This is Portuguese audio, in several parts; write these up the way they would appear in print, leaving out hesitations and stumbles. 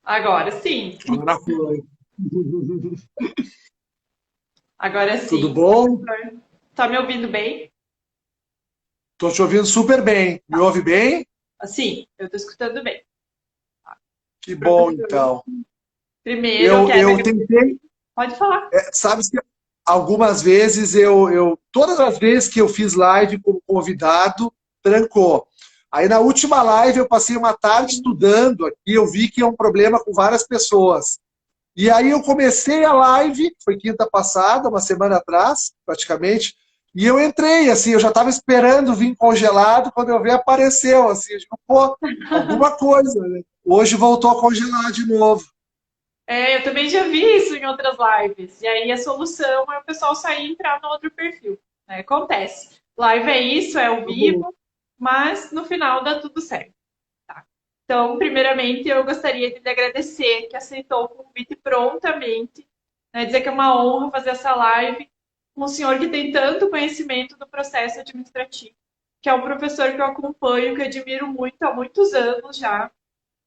Agora sim. Agora foi. Agora Tudo sim. bom? Tá me ouvindo bem? Estou te ouvindo super bem. Me ouve bem? Sim, eu tô escutando bem. Que bom, Professor, então. primeiro eu quero Eu agradecer. tentei, Pode falar. sabe que algumas vezes todas as vezes que eu fiz live como convidado, trancou. Aí na última live eu passei uma tarde estudando aqui, eu vi que é um problema com várias pessoas. E aí eu comecei a live, foi quinta passada, uma semana atrás, praticamente, e eu entrei, assim, eu já estava esperando vir congelado, quando eu vi apareceu, assim, eu digo, pô, alguma coisa, né? Hoje voltou a congelar de novo. Eu também já vi isso em outras lives. E aí a solução é o pessoal sair e entrar no outro perfil. Né? Acontece. Live é isso, é ao vivo, mas no final dá tudo certo. Tá? Então, primeiramente, eu gostaria de lhe agradecer que aceitou o convite prontamente, né? Dizer que é uma honra fazer essa live com um senhor que tem tanto conhecimento do processo administrativo, que é um professor que eu acompanho, que eu admiro muito há muitos anos já,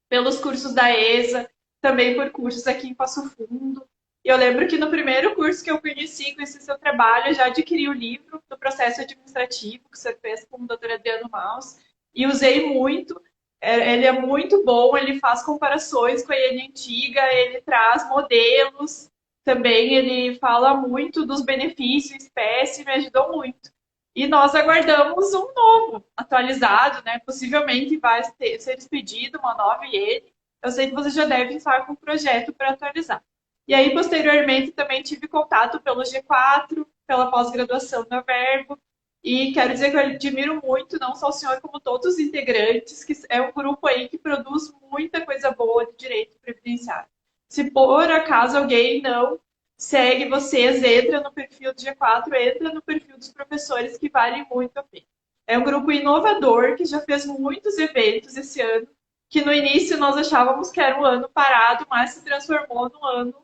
pelos cursos da ESA, também por cursos aqui em Passo Fundo. E eu lembro que no primeiro curso que eu conheci seu trabalho, eu já adquiri o livro do processo administrativo que você fez com o doutor Adriano Maus e usei muito. Ele é muito bom, ele faz comparações com a IN antiga, ele traz modelos, também ele fala muito dos benefícios, espécie, me ajudou muito. E nós aguardamos um novo, atualizado, né? Possivelmente vai ser expedido uma nova IN. Eu sei que você já deve estar com um projeto para atualizar. E aí, posteriormente, também tive contato pelo G4, pela pós-graduação da Verbo, e quero dizer que eu admiro muito, não só o senhor, como todos os integrantes, que é um grupo aí que produz muita coisa boa de direito previdenciário. Se por acaso alguém não segue vocês, entra no perfil do G4, entra no perfil dos professores, que vale muito a pena. É um grupo inovador que já fez muitos eventos esse ano, que no início nós achávamos que era um ano parado, mas se transformou num ano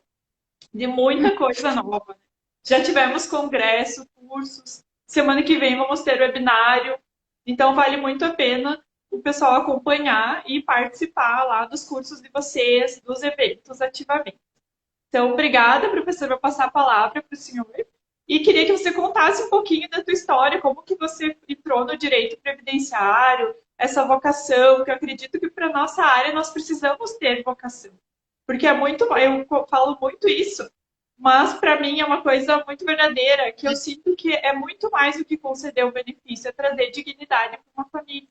de muita coisa nova. Já tivemos congresso, cursos, semana que vem vamos ter webinário, então vale muito a pena o pessoal acompanhar e participar lá dos cursos de vocês, dos eventos ativamente. Então, obrigada, professor, vou passar a palavra para o senhor. E queria que você contasse um pouquinho da tua história, como que você entrou no direito previdenciário, essa vocação, que eu acredito que para nossa área nós precisamos ter vocação. Porque é muito, eu falo muito isso, mas para mim é uma coisa muito verdadeira, que eu sinto que é muito mais do que conceder o benefício, é trazer dignidade para uma família.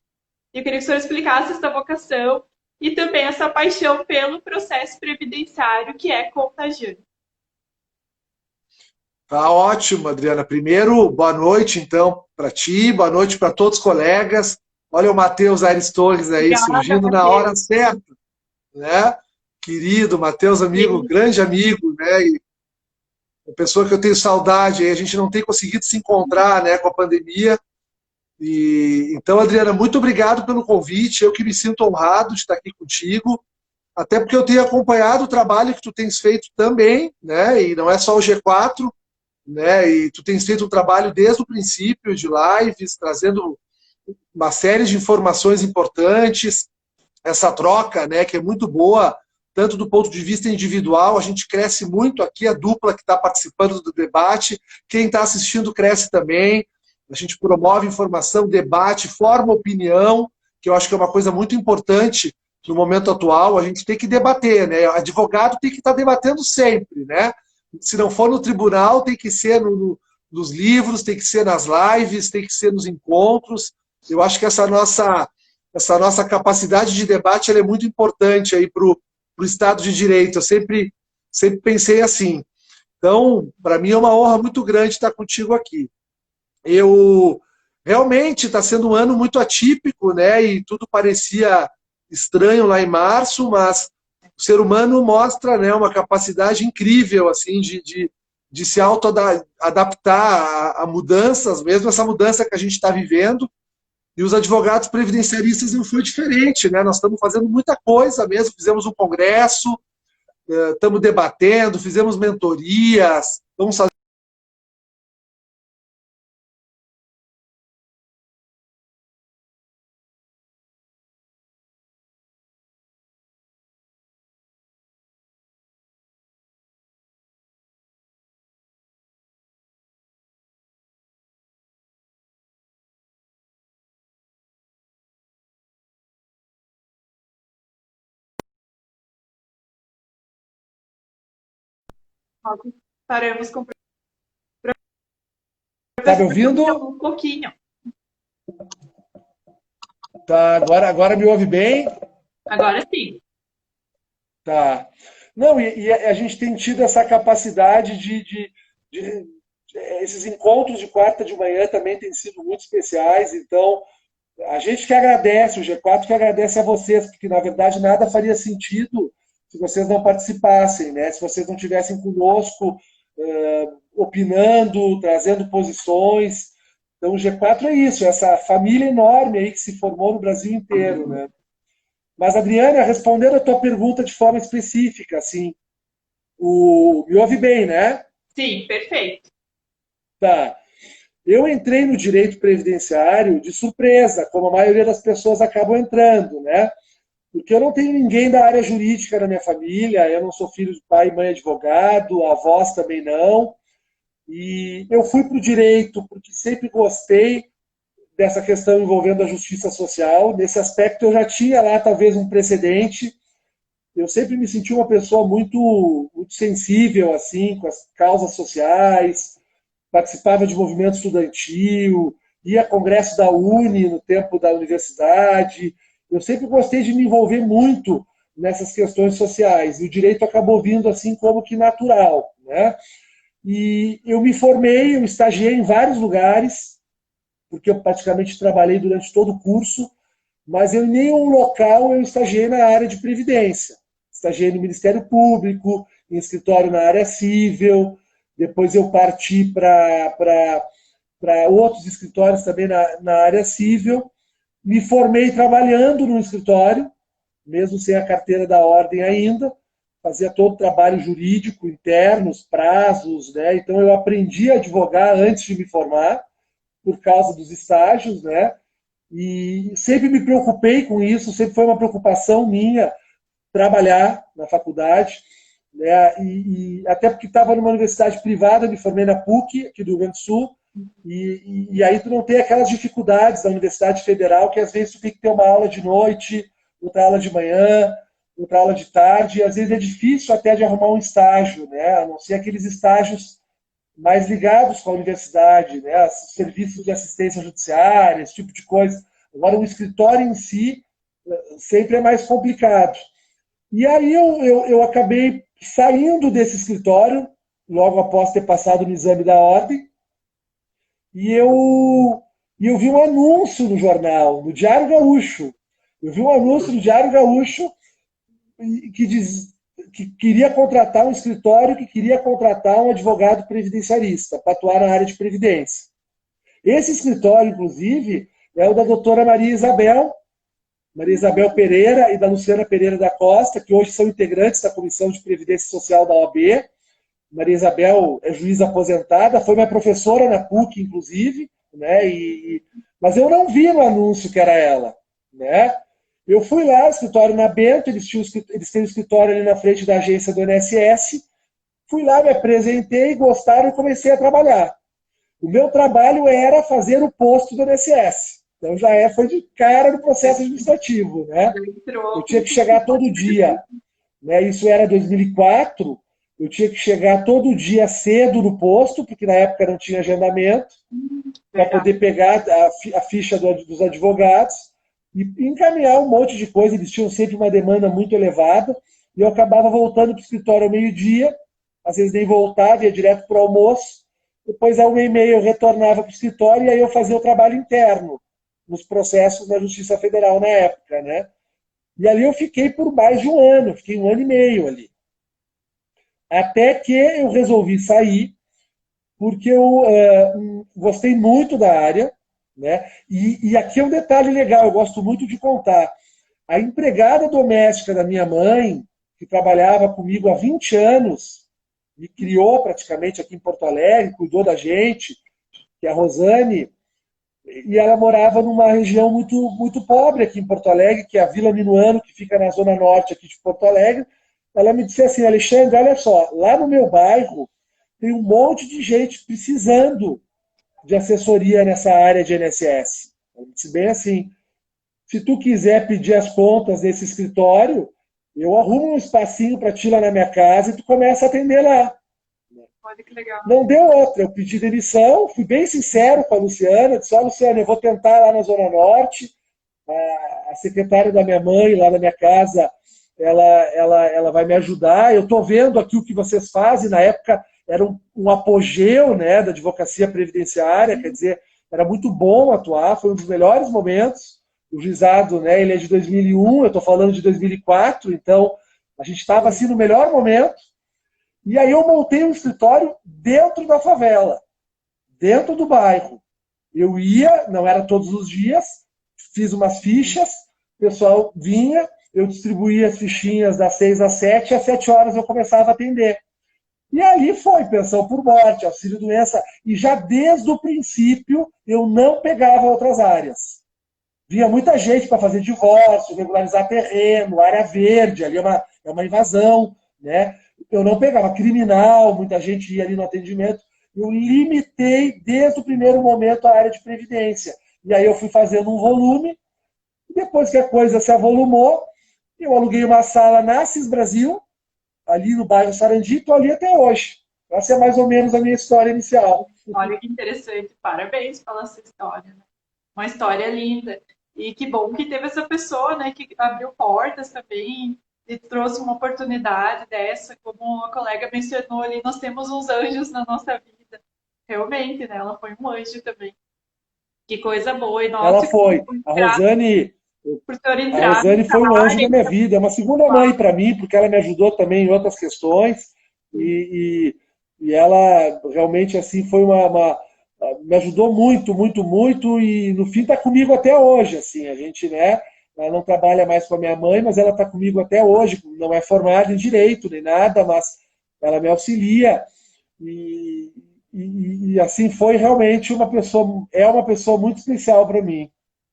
E eu queria que o senhor explicasse essa vocação e também essa paixão pelo processo previdenciário que é contagiante. Tá ótimo, Adriana. Primeiro, boa noite, então, para ti, boa noite para todos os colegas. Olha o Matheus Aires Torres aí, Obrigada, surgindo na hora Matheus. certa, né? Querido Matheus, amigo, grande amigo, né? E uma pessoa que eu tenho saudade, aí a gente não tem conseguido se encontrar, né, com a pandemia. E então, Adriana, muito obrigado pelo convite. Eu que me sinto honrado de estar aqui contigo, até porque eu tenho acompanhado o trabalho que tu tens feito também, né? E não é só o G4, né? E tu tens feito um trabalho desde o princípio de lives, trazendo uma série de informações importantes, essa troca, né, que é muito boa, tanto do ponto de vista individual, a gente cresce muito aqui, a dupla que está participando do debate, quem está assistindo cresce também, a gente promove informação, debate, forma opinião, que eu acho que é uma coisa muito importante no momento atual, a gente tem que debater, né? Advogado tem que estar debatendo sempre, né? Se não for no tribunal, tem que ser nos livros, tem que ser nas lives, tem que ser nos encontros. Eu acho que essa nossa capacidade de debate ela é muito importante aí para o Estado de Direito. Eu sempre pensei assim. Então, para mim é uma honra muito grande estar contigo aqui. Eu realmente está sendo um ano muito atípico, né? E tudo parecia estranho lá em março, mas o ser humano mostra, né, uma capacidade incrível assim de se auto-adaptar a mudanças, mesmo essa mudança que a gente está vivendo. E os advogados previdenciaristas não foi diferente, né? Nós estamos fazendo muita coisa mesmo, fizemos um congresso, estamos debatendo, fizemos mentorias, vamos fazer Nós estaremos com o Tá me professor ouvindo? um pouquinho. Tá, agora me ouve bem? Agora sim. Tá. Não, e a gente tem tido essa capacidade esses encontros de quarta de manhã também têm sido muito especiais, então a gente que agradece, o G4 que agradece a vocês, porque na verdade nada faria sentido se vocês não participassem, né? Se vocês não tivessem conosco, opinando, trazendo posições. Então o G4 é isso, essa família enorme aí que se formou no Brasil inteiro, né? Mas, Adriana, respondendo a tua pergunta de forma específica, assim, me ouve bem, né? Sim, perfeito. Tá. Eu entrei no direito previdenciário de surpresa, como a maioria das pessoas acabam entrando, né? Porque eu não tenho ninguém da área jurídica na minha família, eu não sou filho de pai e mãe advogado, avós também não. E eu fui para o direito porque sempre gostei dessa questão envolvendo a justiça social. Nesse aspecto eu já tinha lá talvez um precedente. Eu sempre me senti uma pessoa muito sensível assim com as causas sociais, participava de movimento estudantil, ia a congresso da Uni no tempo da universidade. Eu sempre gostei de me envolver muito nessas questões sociais. E o direito acabou vindo assim como que natural, né? E eu me formei, eu estagiei em vários lugares, porque eu praticamente trabalhei durante todo o curso, mas em nenhum local eu estagiei na área de previdência. Estagiei no Ministério Público, em escritório na área civil, depois eu parti para outros escritórios também na área civil. Me formei trabalhando no escritório, mesmo sem a carteira da ordem ainda, fazia todo o trabalho jurídico interno, os prazos, né? Então eu aprendi a advogar antes de me formar, por causa dos estágios, né? E sempre me preocupei com isso, sempre foi uma preocupação minha trabalhar na faculdade, né? E até porque estava numa universidade privada, me formei na PUC, aqui do Rio Grande do Sul, e aí tu não tem aquelas dificuldades da Universidade Federal, que às vezes tu tem que ter uma aula de noite, outra aula de manhã, outra aula de tarde, e às vezes é difícil até de arrumar um estágio, né? A não ser aqueles estágios mais ligados com a universidade, né? Serviços de assistência judiciária, esse tipo de coisa. Agora, o escritório em si sempre é mais complicado. E aí eu acabei saindo desse escritório, logo após ter passado no exame da ordem, e eu vi um anúncio no jornal, no Diário Gaúcho. Eu vi um anúncio no Diário Gaúcho que diz que queria contratar um escritório, que queria contratar um advogado previdenciarista para atuar na área de previdência. Esse escritório, inclusive, é o da doutora Maria Isabel Pereira e da Luciana Pereira da Costa, que hoje são integrantes da Comissão de Previdência Social da OAB. Maria Isabel é juíza aposentada, foi minha professora na PUC, inclusive, né? Mas eu não vi no anúncio que era ela, né? Eu fui lá, escritório na Bento, eles têm um escritório ali na frente da agência do INSS, fui lá, me apresentei, gostaram e comecei a trabalhar. O meu trabalho era fazer o posto do INSS. Então foi de cara no processo administrativo, né? Eu tinha que chegar todo dia, né? Isso era 2004, eu tinha que chegar todo dia cedo no posto, porque na época não tinha agendamento, para poder pegar a ficha dos advogados e encaminhar um monte de coisa. Eles tinham sempre uma demanda muito elevada, e eu acabava voltando para o escritório ao meio-dia, às vezes nem voltava, ia direto para o almoço, depois ao meio-meia eu retornava para o escritório e aí eu fazia o trabalho interno, nos processos da Justiça Federal na época, né? E ali eu fiquei por mais de um ano, fiquei 1 ano e meio ali. Até que eu resolvi sair, porque eu gostei muito da área, né? E aqui é um detalhe legal, eu gosto muito de contar. A empregada doméstica da minha mãe, que trabalhava comigo há 20 anos, me criou praticamente aqui em Porto Alegre, cuidou da gente, que é a Rosane, e ela morava numa região muito pobre aqui em Porto Alegre, que é a Vila Minuano, que fica na zona norte aqui de Porto Alegre. Ela me disse assim: Alexandre, olha só, lá no meu bairro tem um monte de gente precisando de assessoria nessa área de INSS. Eu disse bem assim: se tu quiser pedir as contas desse escritório, eu arrumo um espacinho para ti lá na minha casa e tu começa a atender lá. Olha que legal. Não deu outra, eu pedi demissão, fui bem sincero com a Luciana, disse, ó, Luciana, eu vou tentar lá na Zona Norte, a secretária da minha mãe, lá na minha casa, ela vai me ajudar, eu estou vendo aqui o que vocês fazem, na época era um apogeu, né, da advocacia previdenciária, quer dizer, era muito bom atuar, foi um dos melhores momentos, o juizado, né, ele é de 2001, eu estou falando de 2004, então a gente estava assim no melhor momento, e aí eu montei um escritório dentro da favela, dentro do bairro. Eu ia, não era todos os dias, fiz umas fichas, o pessoal vinha, eu distribuía as fichinhas das 6 às 7, e às 7 horas eu começava a atender. E ali foi pensão por morte, auxílio-doença, e já desde o princípio eu não pegava outras áreas. Vinha muita gente para fazer divórcio, regularizar terreno, área verde, ali é uma invasão, né? Eu não pegava criminal, muita gente ia ali no atendimento. Eu limitei desde o primeiro momento a área de previdência. E aí eu fui fazendo um volume, e depois que a coisa se avolumou, eu aluguei uma sala na Assis Brasil, ali no bairro Sarandi, estou ali até hoje. Essa é mais ou menos a minha história inicial. Olha que interessante. Parabéns pela sua história, né? Uma história linda. E que bom que teve essa pessoa, né, que abriu portas também e trouxe uma oportunidade dessa, como a colega mencionou ali, nós temos uns anjos na nossa vida. Realmente, né? Ela foi um anjo também. Que coisa boa. E Ela nossa, foi. grato por ter A entrado Rosane nessa foi um anjo da minha área. vida, é uma segunda mãe para mim, porque ela me ajudou também em outras questões e ela realmente assim foi me ajudou muito, muito, muito e no fim está comigo até hoje, assim, a gente, né? Ela não trabalha mais com a minha mãe, mas ela está comigo até hoje, não é formada em direito nem nada, mas ela me auxilia e, e assim foi realmente é uma pessoa muito especial para mim.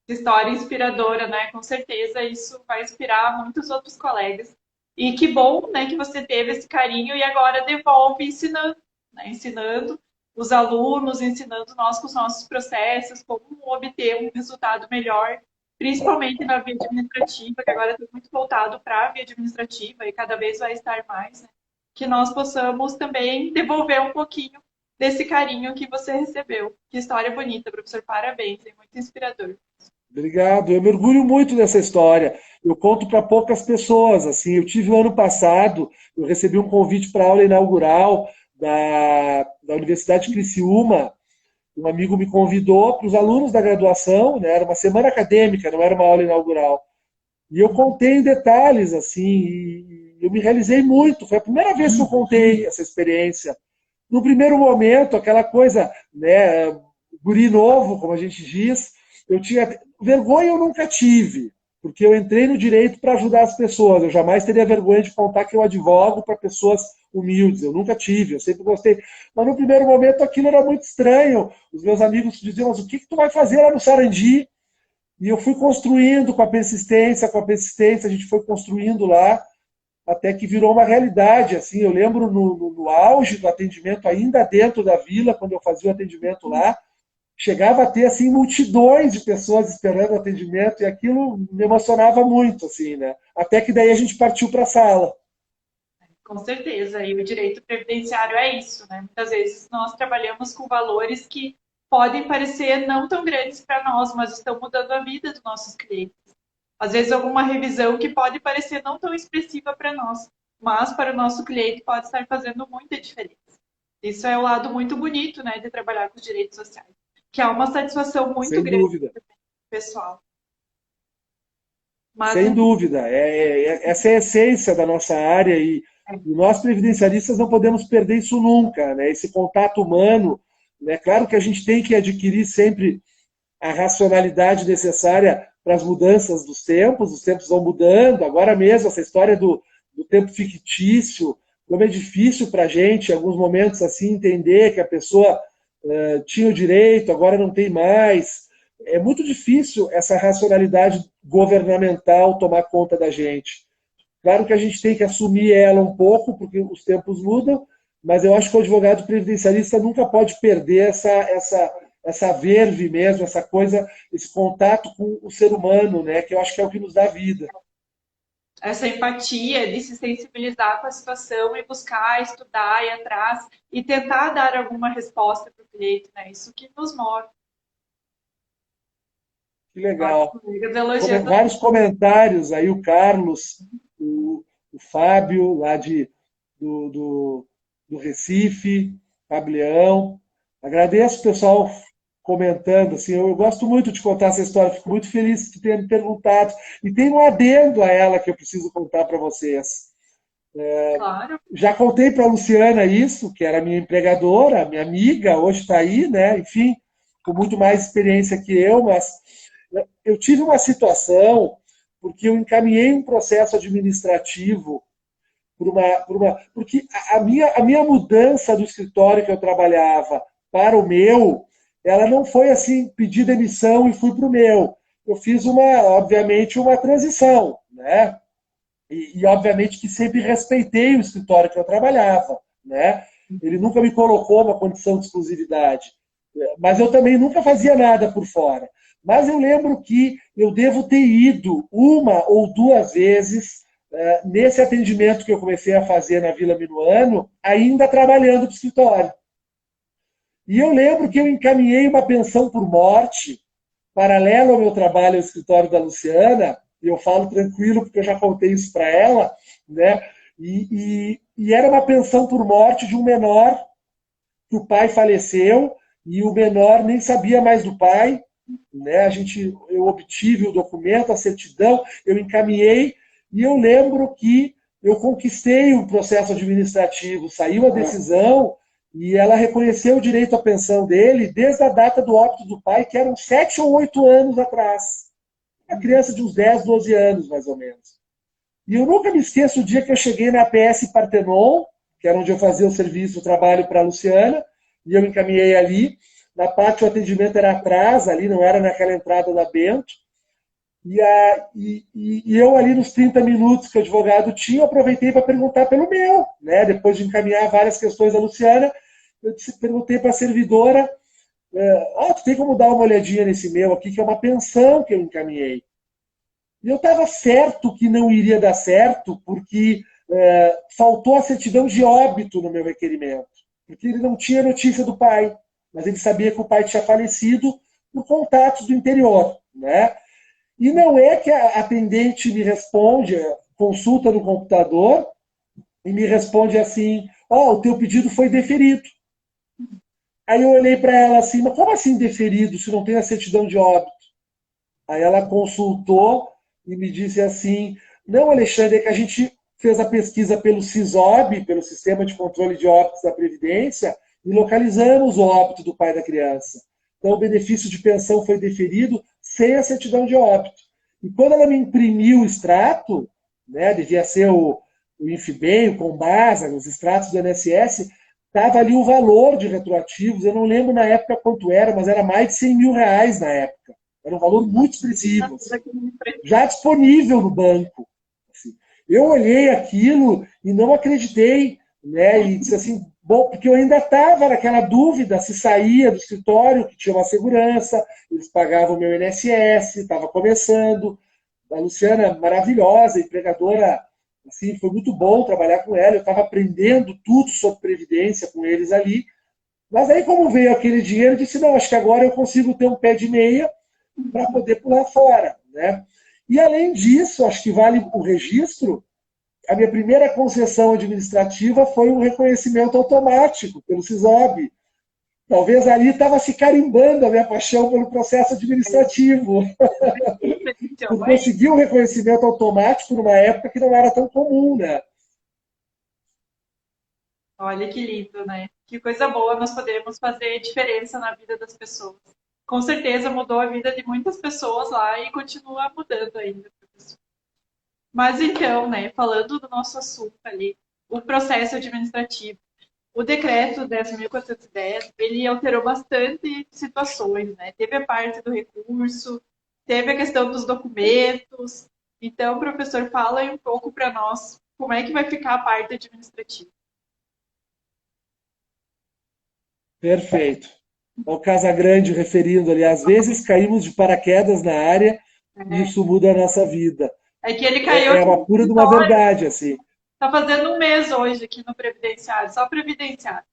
História inspiradora, né? Com certeza isso vai inspirar muitos outros colegas. E que bom, né, que você teve esse carinho e agora devolve ensinando, né? Ensinando os alunos, ensinando nós com os nossos processos, como obter um resultado melhor, principalmente na via administrativa, que agora está muito voltado para a via administrativa e cada vez vai estar mais, né? Que nós possamos também devolver um pouquinho desse carinho que você recebeu. Que história bonita, professor. Parabéns, é muito inspirador. Obrigado. Eu me orgulho muito dessa história. Eu conto para poucas pessoas. Assim, eu tive o ano passado, eu recebi um convite para a aula inaugural da Universidade de Criciúma. Um amigo me convidou para os alunos da graduação, né? Era uma semana acadêmica, não era uma aula inaugural. E eu contei em detalhes, assim, e eu me realizei muito. Foi a primeira vez que eu contei essa experiência. No primeiro momento, aquela coisa, né, guri novo, como a gente diz, eu tinha vergonha, eu nunca tive, porque eu entrei no direito para ajudar as pessoas. Eu jamais teria vergonha de contar que eu advogo para pessoas humildes. Eu nunca tive, eu sempre gostei. Mas no primeiro momento aquilo era muito estranho. Os meus amigos diziam, mas o que tu vai fazer lá no Sarandi? E eu fui construindo com a persistência, a gente foi construindo lá, até que virou uma realidade. Assim, eu lembro no auge do atendimento, ainda dentro da vila, quando eu fazia o atendimento lá, chegava a ter assim multidões de pessoas esperando o atendimento e aquilo me emocionava muito, assim, né? Até que daí a gente partiu para a sala. Com certeza, e o direito previdenciário é isso, né? Muitas vezes nós trabalhamos com valores que podem parecer não tão grandes para nós, mas estão mudando a vida dos nossos clientes. Às vezes alguma revisão que pode parecer não tão expressiva para nós, mas para o nosso cliente pode estar fazendo muita diferença. Isso é o lado muito bonito, né, de trabalhar com os direitos sociais, que é uma satisfação muito Sem grande dúvida. pessoal. Mas Sem dúvida. Essa é a essência da nossa área e nós previdenciaristas não podemos perder isso nunca, né? Esse contato humano, né? Claro que a gente tem que adquirir sempre a racionalidade necessária para as mudanças dos tempos, os tempos vão mudando, agora mesmo essa história do tempo fictício, como é difícil para a gente, em alguns momentos, assim, entender que a pessoa tinha o direito, agora não tem mais. É muito difícil essa racionalidade governamental tomar conta da gente. Claro que a gente tem que assumir ela um pouco, porque os tempos mudam, mas eu acho que o advogado previdenciarista nunca pode perder essa verve mesmo, essa coisa, esse contato com o ser humano, né? Que eu acho que é o que nos dá vida. essa empatia de se sensibilizar com a situação e buscar estudar, ir atrás e tentar dar alguma resposta para o cliente, né? Isso que nos move. Que Olha, legal. colegas elogiando. Vários comentários aí, o Carlos, o Fábio, lá do, do, do Recife, Fábio Leão. Agradeço o pessoal comentando. Assim, eu gosto muito de contar essa história, fico muito feliz de ter me perguntado. E tem um adendo a ela que eu preciso contar para vocês. Claro, Já contei para a Luciana isso, que era minha empregadora, minha amiga, hoje está aí, né? Enfim, com muito mais experiência que eu, mas eu tive uma situação porque eu encaminhei um processo administrativo porque a minha mudança do escritório que eu trabalhava para o meu, ela não foi assim, pedir demissão e fui para o meu. Eu fiz obviamente, uma transição, né? Obviamente que sempre respeitei o escritório que eu trabalhava, né? Ele nunca me colocou uma condição de exclusividade, mas eu também nunca fazia nada por fora. Mas eu lembro que eu devo ter ido uma ou duas vezes nesse atendimento que eu comecei a fazer na Vila Minuano, ainda trabalhando para o escritório. E eu lembro que eu encaminhei uma pensão por morte, paralelo ao meu trabalho no escritório da Luciana, e eu falo tranquilo porque eu já contei isso para ela, né? E era uma pensão por morte de um menor que o pai faleceu e o menor nem sabia mais do pai, né? Eu obtive o documento, a certidão, eu encaminhei e eu lembro que eu conquistei o processo administrativo, saiu a decisão e ela reconheceu o direito à pensão dele desde a data do óbito do pai, que eram 7 ou 8 anos atrás. Uma criança de uns 10, 12 anos, mais ou menos. E eu nunca me esqueço o dia que eu cheguei na APS Partenon, que era onde eu fazia o serviço, o trabalho para a Luciana, e eu encaminhei ali. Na parte o atendimento era atrás, ali não era naquela entrada da Bento. E eu ali nos 30 minutos que o advogado tinha, aproveitei para perguntar pelo meu, né? Depois de encaminhar várias questões da Luciana, perguntei para a servidora, tu tem como dar uma olhadinha nesse meu aqui, que é uma pensão que eu encaminhei. E eu estava certo que não iria dar certo, porque faltou a certidão de óbito no meu requerimento. Porque ele não tinha notícia do pai, mas ele sabia que o pai tinha falecido por contatos do interior, né? E não é que a atendente me responde, consulta no computador, e me responde assim, o teu pedido foi deferido. Aí eu olhei para ela assim, mas como assim deferido, se não tem a certidão de óbito? Aí ela consultou e me disse assim, não, Alexandre, é que a gente fez a pesquisa pelo SISOB, pelo Sistema de Controle de Óbitos da Previdência, e localizamos o óbito do pai da criança. Então o benefício de pensão foi deferido sem a certidão de óbito. E quando ela me imprimiu o extrato, né, devia ser o Infibem, o Combasa, os extratos do INSS, estava ali o valor de retroativos, eu não lembro na época quanto era, mas era mais de 100 mil reais na época. Era um valor muito expressivo, assim, já disponível no banco. Assim. Eu olhei aquilo e não acreditei, né? E disse assim, bom, porque eu ainda estava naquela dúvida se saía do escritório, que tinha uma segurança, eles pagavam o meu INSS, estava começando. A Luciana, maravilhosa, empregadora, assim, foi muito bom trabalhar com ela, eu estava aprendendo tudo sobre previdência com eles ali. Mas aí, como veio aquele dinheiro, eu disse, não, acho que agora eu consigo ter um pé de meia para poder pular fora, né? E além disso, acho que vale o registro, a minha primeira concessão administrativa foi um reconhecimento automático pelo SISOB. Talvez ali estava se carimbando a minha paixão pelo processo administrativo. Por conseguir um reconhecimento automático numa época que não era tão comum, né? Olha que lindo, né? Que coisa boa nós poderemos fazer diferença na vida das pessoas. Com certeza mudou a vida de muitas pessoas lá e continua mudando ainda, professor. Mas então, né, falando do nosso assunto ali, o processo administrativo. O decreto 10.410, ele alterou bastante situações, né? Teve a parte do recurso, teve a questão dos documentos. Então, professor, fala aí um pouco para nós como é que vai ficar a parte administrativa. Perfeito. Ao Casagrande referindo ali, às vezes caímos de paraquedas na área e É, isso muda a nossa vida. É que ele caiu É aqui uma no pura de uma escritório. verdade, assim. Tá fazendo um mês hoje aqui no Previdenciário, só Previdenciário.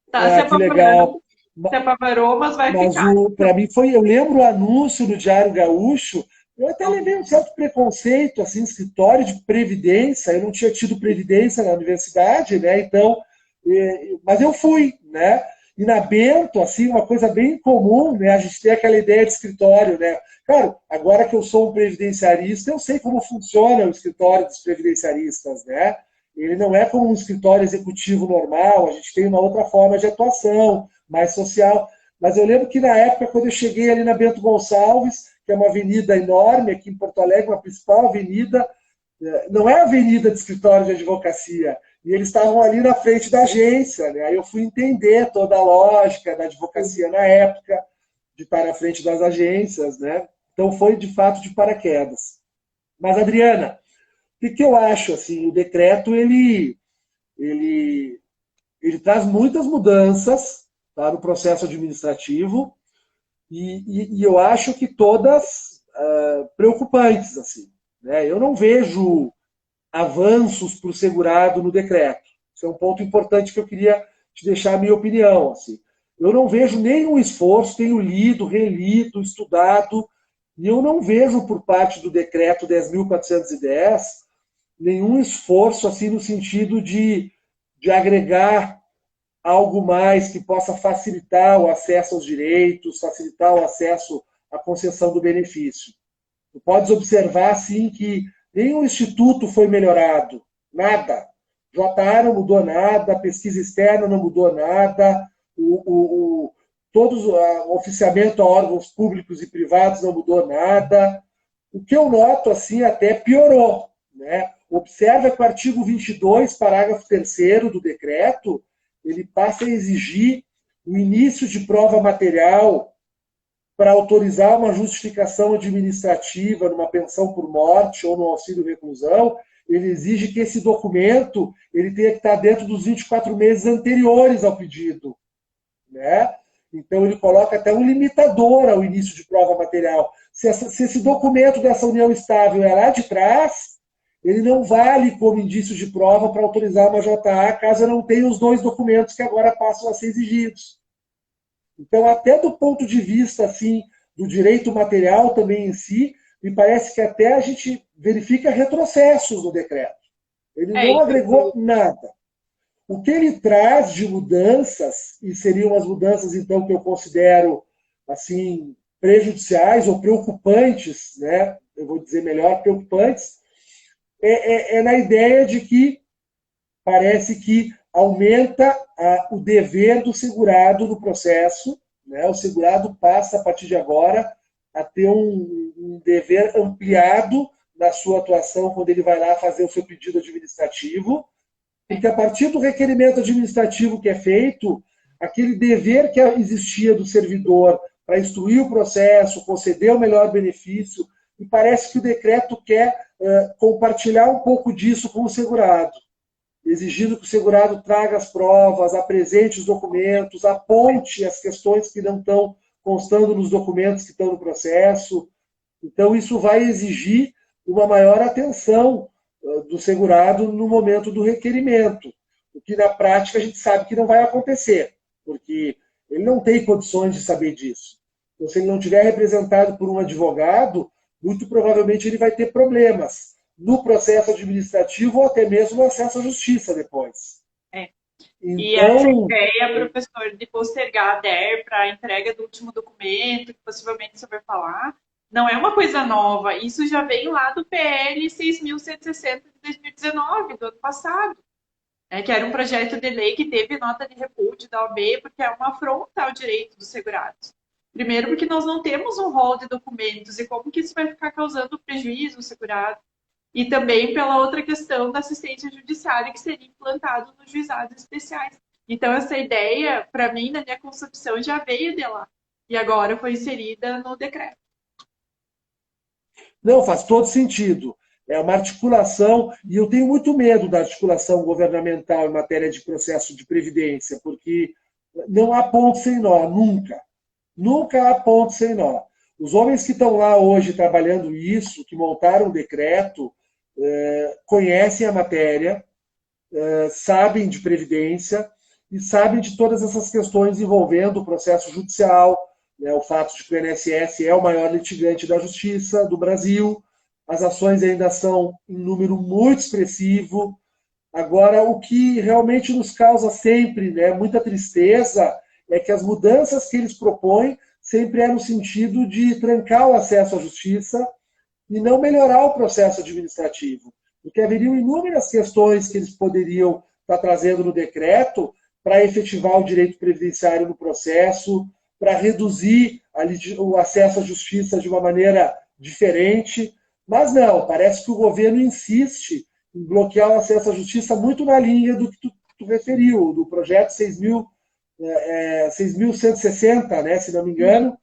Tá se Ah, que apavorando, legal. se apavorou, mas vai Mas ficar. para mim foi, eu lembro o anúncio no Diário Gaúcho, eu até levei um certo preconceito, assim, escritório de previdência, eu não tinha tido previdência na universidade, né? Então, mas eu fui, né? E na Bento, assim, uma coisa bem comum, né? A gente tem aquela ideia de escritório, né? Claro, agora que eu sou um previdenciarista, eu sei como funciona o escritório dos previdenciaristas, né? Ele não é como um escritório executivo normal, a gente tem uma outra forma de atuação, mais social. Mas eu lembro que na época, quando eu cheguei ali na Bento Gonçalves, que é uma avenida enorme aqui em Porto Alegre, uma principal avenida, não é avenida de escritório de advocacia, e eles estavam ali na frente da agência, né? Aí eu fui entender toda a lógica da advocacia na época, de estar na frente das agências, né? Então foi de fato de paraquedas. Mas Adriana, o que eu acho assim, o decreto ele ele traz muitas mudanças, tá, no processo administrativo e eu acho que todas preocupantes, assim, né? Eu não vejo avanços para o segurado no decreto. Isso é um ponto importante que eu queria te deixar a minha opinião, assim. Eu não vejo nenhum esforço, tenho lido, relido, estudado, e eu não vejo por parte do decreto 10.410 nenhum esforço assim no sentido de agregar algo mais que possa facilitar o acesso aos direitos, facilitar o acesso à concessão do benefício. Tu podes observar, sim, que nenhum instituto foi melhorado, nada. JA não mudou nada, a pesquisa externa não mudou nada, todos o oficiamento a órgãos públicos e privados não mudou nada. O que eu noto, assim, até piorou, né? Observa que o artigo 22, parágrafo 3º do decreto, ele passa a exigir o início de prova material para autorizar uma justificação administrativa numa pensão por morte ou no auxílio reclusão. Ele exige que esse documento ele tenha que estar dentro dos 24 meses anteriores ao pedido, né? Então ele coloca até um limitador ao início de prova material. Se esse documento dessa união estável é lá de trás, ele não vale como indício de prova para autorizar uma JA, caso eu não tenha os dois documentos que agora passam a ser exigidos. Então, até do ponto de vista assim, do direito material também em si, me parece que até a gente verifica retrocessos no decreto. Ele não agregou nada. O que ele traz de mudanças, e seriam as mudanças, então, que eu considero assim prejudiciais ou preocupantes, né? Eu vou dizer melhor, preocupantes, é na ideia de que parece que aumenta o dever do segurado no processo, né? O segurado passa, a partir de agora, a ter um dever ampliado na sua atuação quando ele vai lá fazer o seu pedido administrativo, porque a partir do requerimento administrativo que é feito, aquele dever que existia do servidor para instruir o processo, conceder o melhor benefício, e parece que o decreto quer compartilhar um pouco disso com o segurado, exigindo que o segurado traga as provas, apresente os documentos, aponte as questões que não estão constando nos documentos que estão no processo. Então, isso vai exigir uma maior atenção do segurado no momento do requerimento, o que na prática a gente sabe que não vai acontecer, porque ele não tem condições de saber disso. Então, se ele não tiver representado por um advogado, muito provavelmente ele vai ter problemas no processo administrativo ou até mesmo no acesso à justiça depois. E essa Então, ideia, professor, de postergar a DER para a entrega do último documento, que possivelmente você vai falar, não é uma coisa nova. Isso já vem lá do PL 6.160 de 2019, do ano passado, né, que era um projeto de lei que teve nota de repúdio da OAB, porque é uma afronta ao direito dos segurados. Primeiro, porque nós não temos um rol de documentos e como que isso vai ficar causando prejuízo ao segurado. E também pela outra questão da assistência judiciária que seria implantado nos juizados especiais. Então, essa ideia, para mim, na minha concepção, já veio de lá. E agora foi inserida no decreto. não, faz todo sentido. É uma articulação, e eu tenho muito medo da articulação governamental em matéria de processo de previdência, porque não há ponto sem nó, nunca. Nunca há ponto sem nó. Os homens que estão lá hoje trabalhando isso, que montaram o decreto, conhecem a matéria, sabem de previdência e sabem de todas essas questões envolvendo o processo judicial, né, o fato de que o INSS é o maior litigante da justiça do Brasil, as ações ainda são em número muito expressivo. Agora, o que realmente nos causa sempre, né, muita tristeza é que as mudanças que eles propõem sempre é no sentido de trancar o acesso à justiça e não melhorar o processo administrativo. Porque haveriam inúmeras questões que eles poderiam estar trazendo no decreto para efetivar o direito previdenciário no processo, para reduzir o acesso à justiça de uma maneira diferente. Mas não, parece que o governo insiste em bloquear o acesso à justiça muito na linha do que tu referiu, do projeto 6.160, né, se não me engano,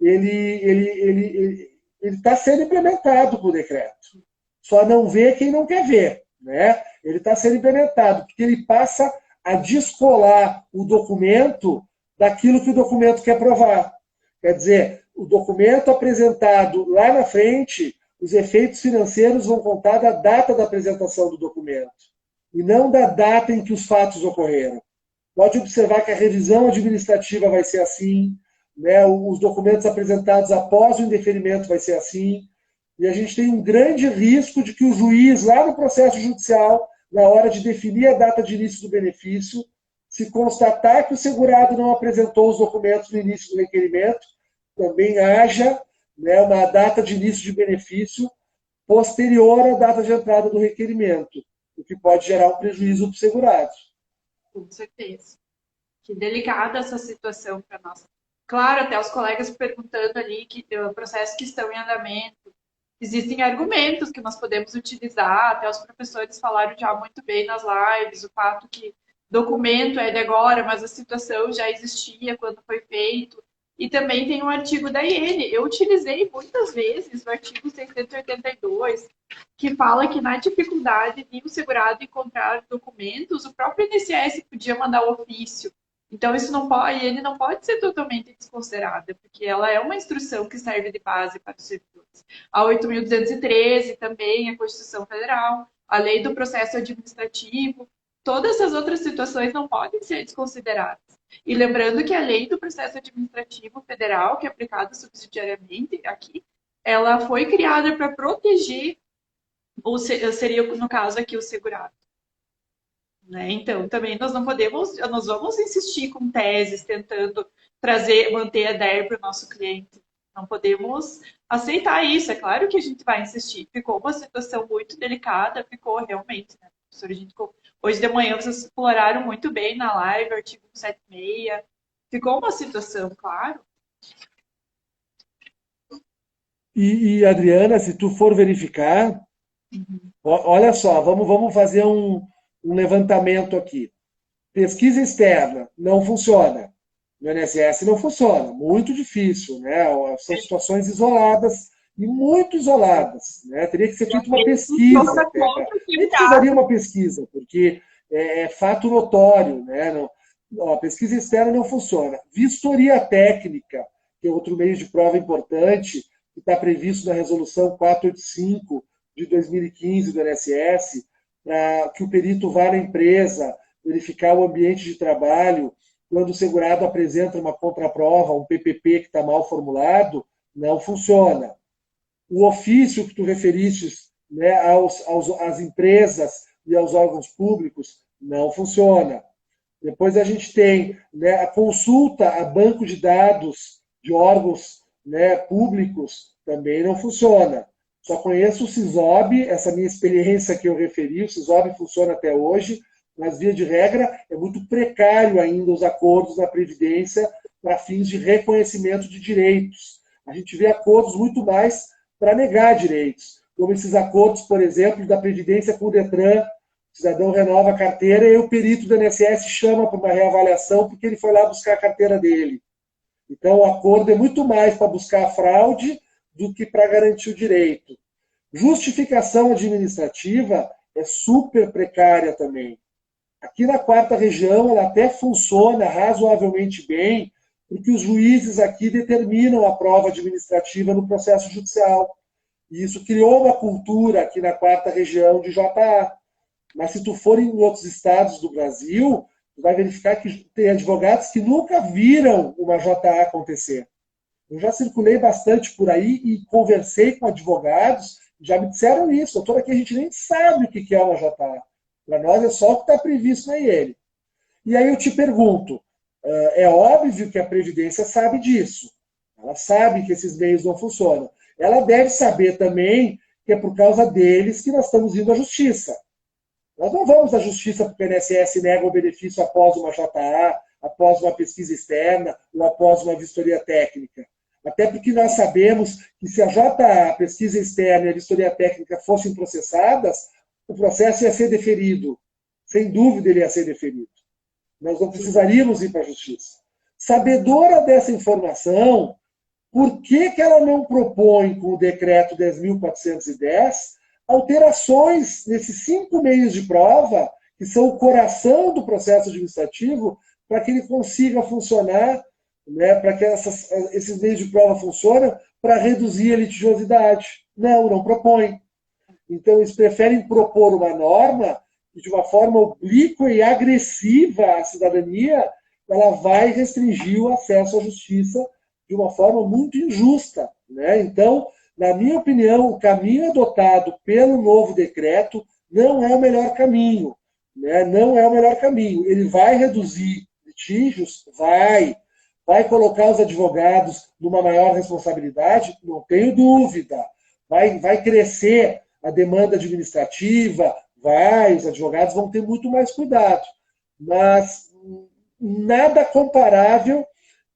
ele está sendo implementado por decreto. Só não vê quem não quer ver. Né? Ele está sendo implementado, porque ele passa a descolar o documento daquilo que o documento quer provar. Quer dizer, o documento apresentado lá na frente, os efeitos financeiros vão contar da data da apresentação do documento, e não da data em que os fatos ocorreram. Pode observar que a revisão administrativa vai ser assim, né? Os documentos apresentados após o indeferimento vai ser assim, e a gente tem um grande risco de que o juiz, lá no processo judicial, na hora de definir a data de início do benefício, se constatar que o segurado não apresentou os documentos no início do requerimento, também haja, né, uma data de início de benefício posterior à data de entrada do requerimento, o que pode gerar um prejuízo para o segurado. Com certeza. Que delicada essa situação para nós. Claro, até os colegas perguntando ali que processos que estão em andamento, existem argumentos que nós podemos utilizar, até os professores falaram já muito bem nas lives, o fato que documento é de agora, mas a situação já existia quando foi feito. E também tem um artigo da IN. Eu utilizei muitas vezes o artigo 682, que fala que na dificuldade de um segurado encontrar documentos, o próprio INSS podia mandar o ofício. Então, isso não pode, ele não pode ser totalmente desconsiderado, porque ela é uma instrução que serve de base para os servidores. A 8.213 também, a Constituição Federal, a Lei do Processo Administrativo, todas essas outras situações não podem ser desconsideradas. E lembrando que a Lei do Processo Administrativo Federal, que é aplicada subsidiariamente aqui, ela foi criada para proteger, ou seria, no caso aqui, o segurado. Né? Então, também nós não podemos, nós vamos insistir com teses, tentando manter a DER para o nosso cliente. Não podemos aceitar isso. É claro que a gente vai insistir. Ficou uma situação muito delicada, ficou realmente, né, professor? A gente hoje de manhã vocês exploraram muito bem na live, artigo 176. Ficou uma situação, claro. E Adriana, se tu for verificar, olha só, vamos fazer um levantamento aqui. Pesquisa externa não funciona. No INSS não funciona. Muito difícil, né? São situações isoladas e muito isoladas. Né? Teria que ser feita uma pesquisa. Nem precisaria uma pesquisa, porque é fato notório. Né? A pesquisa externa não funciona. Vistoria técnica, que é outro meio de prova importante, que está previsto na Resolução 485 de 2015 do INSS, que o perito vá na empresa verificar o ambiente de trabalho, quando o segurado apresenta uma contraprova, um PPP que está mal formulado, não funciona. O ofício que tu referiste, né, às empresas e aos órgãos públicos não funciona. Depois a gente tem, né, a consulta a banco de dados de órgãos, né, públicos, também não funciona. Só conheço o SISOB, essa minha experiência que eu referi, o SISOB funciona até hoje, mas, via de regra, é muito precário ainda os acordos na Previdência para fins de reconhecimento de direitos. A gente vê acordos muito mais para negar direitos, como esses acordos, por exemplo, da Previdência com o Detran. O cidadão renova a carteira e o perito do INSS chama para uma reavaliação porque ele foi lá buscar a carteira dele. Então, o acordo é muito mais para buscar a fraude do que para garantir o direito. Justificação administrativa é super precária também. Aqui na quarta região, ela até funciona razoavelmente bem, porque os juízes aqui determinam a prova administrativa no processo judicial. E isso criou uma cultura aqui na quarta região de JA. Mas se tu for em outros estados do Brasil, tu vai verificar que tem advogados que nunca viram uma JA acontecer. Eu já circulei bastante por aí e conversei com advogados, já me disseram isso. Doutor, aqui a gente nem sabe o que é uma JA. Para nós é só o que está previsto na IN. E aí eu te pergunto, é óbvio que a Previdência sabe disso. Ela sabe que esses meios não funcionam. Ela deve saber também que é por causa deles que nós estamos indo à justiça. Nós não vamos à justiça porque o INSS nega o benefício após uma JA, após uma pesquisa externa ou após uma vistoria técnica. Até porque nós sabemos que se a JA, a pesquisa externa e a vistoria técnica fossem processadas, o processo ia ser deferido. Sem dúvida ele ia ser deferido. Nós não precisaríamos ir para a justiça. Sabedora dessa informação, por que ela não propõe, com o decreto 10.410, alterações nesses 5 meios de prova, que são o coração do processo administrativo, para que ele consiga funcionar, né, para que esses meios de prova funcionem, para reduzir a litigiosidade? Não propõe. Então, eles preferem propor uma norma que, de uma forma oblíqua e agressiva à cidadania, ela vai restringir o acesso à justiça de uma forma muito injusta, né? Então, na minha opinião, o caminho adotado pelo novo decreto não é o melhor caminho, né? Não é o melhor caminho. Ele vai reduzir litígios? Vai colocar os advogados numa maior responsabilidade? Não tenho dúvida. Vai crescer a demanda administrativa? Os advogados vão ter muito mais cuidado. Mas nada comparável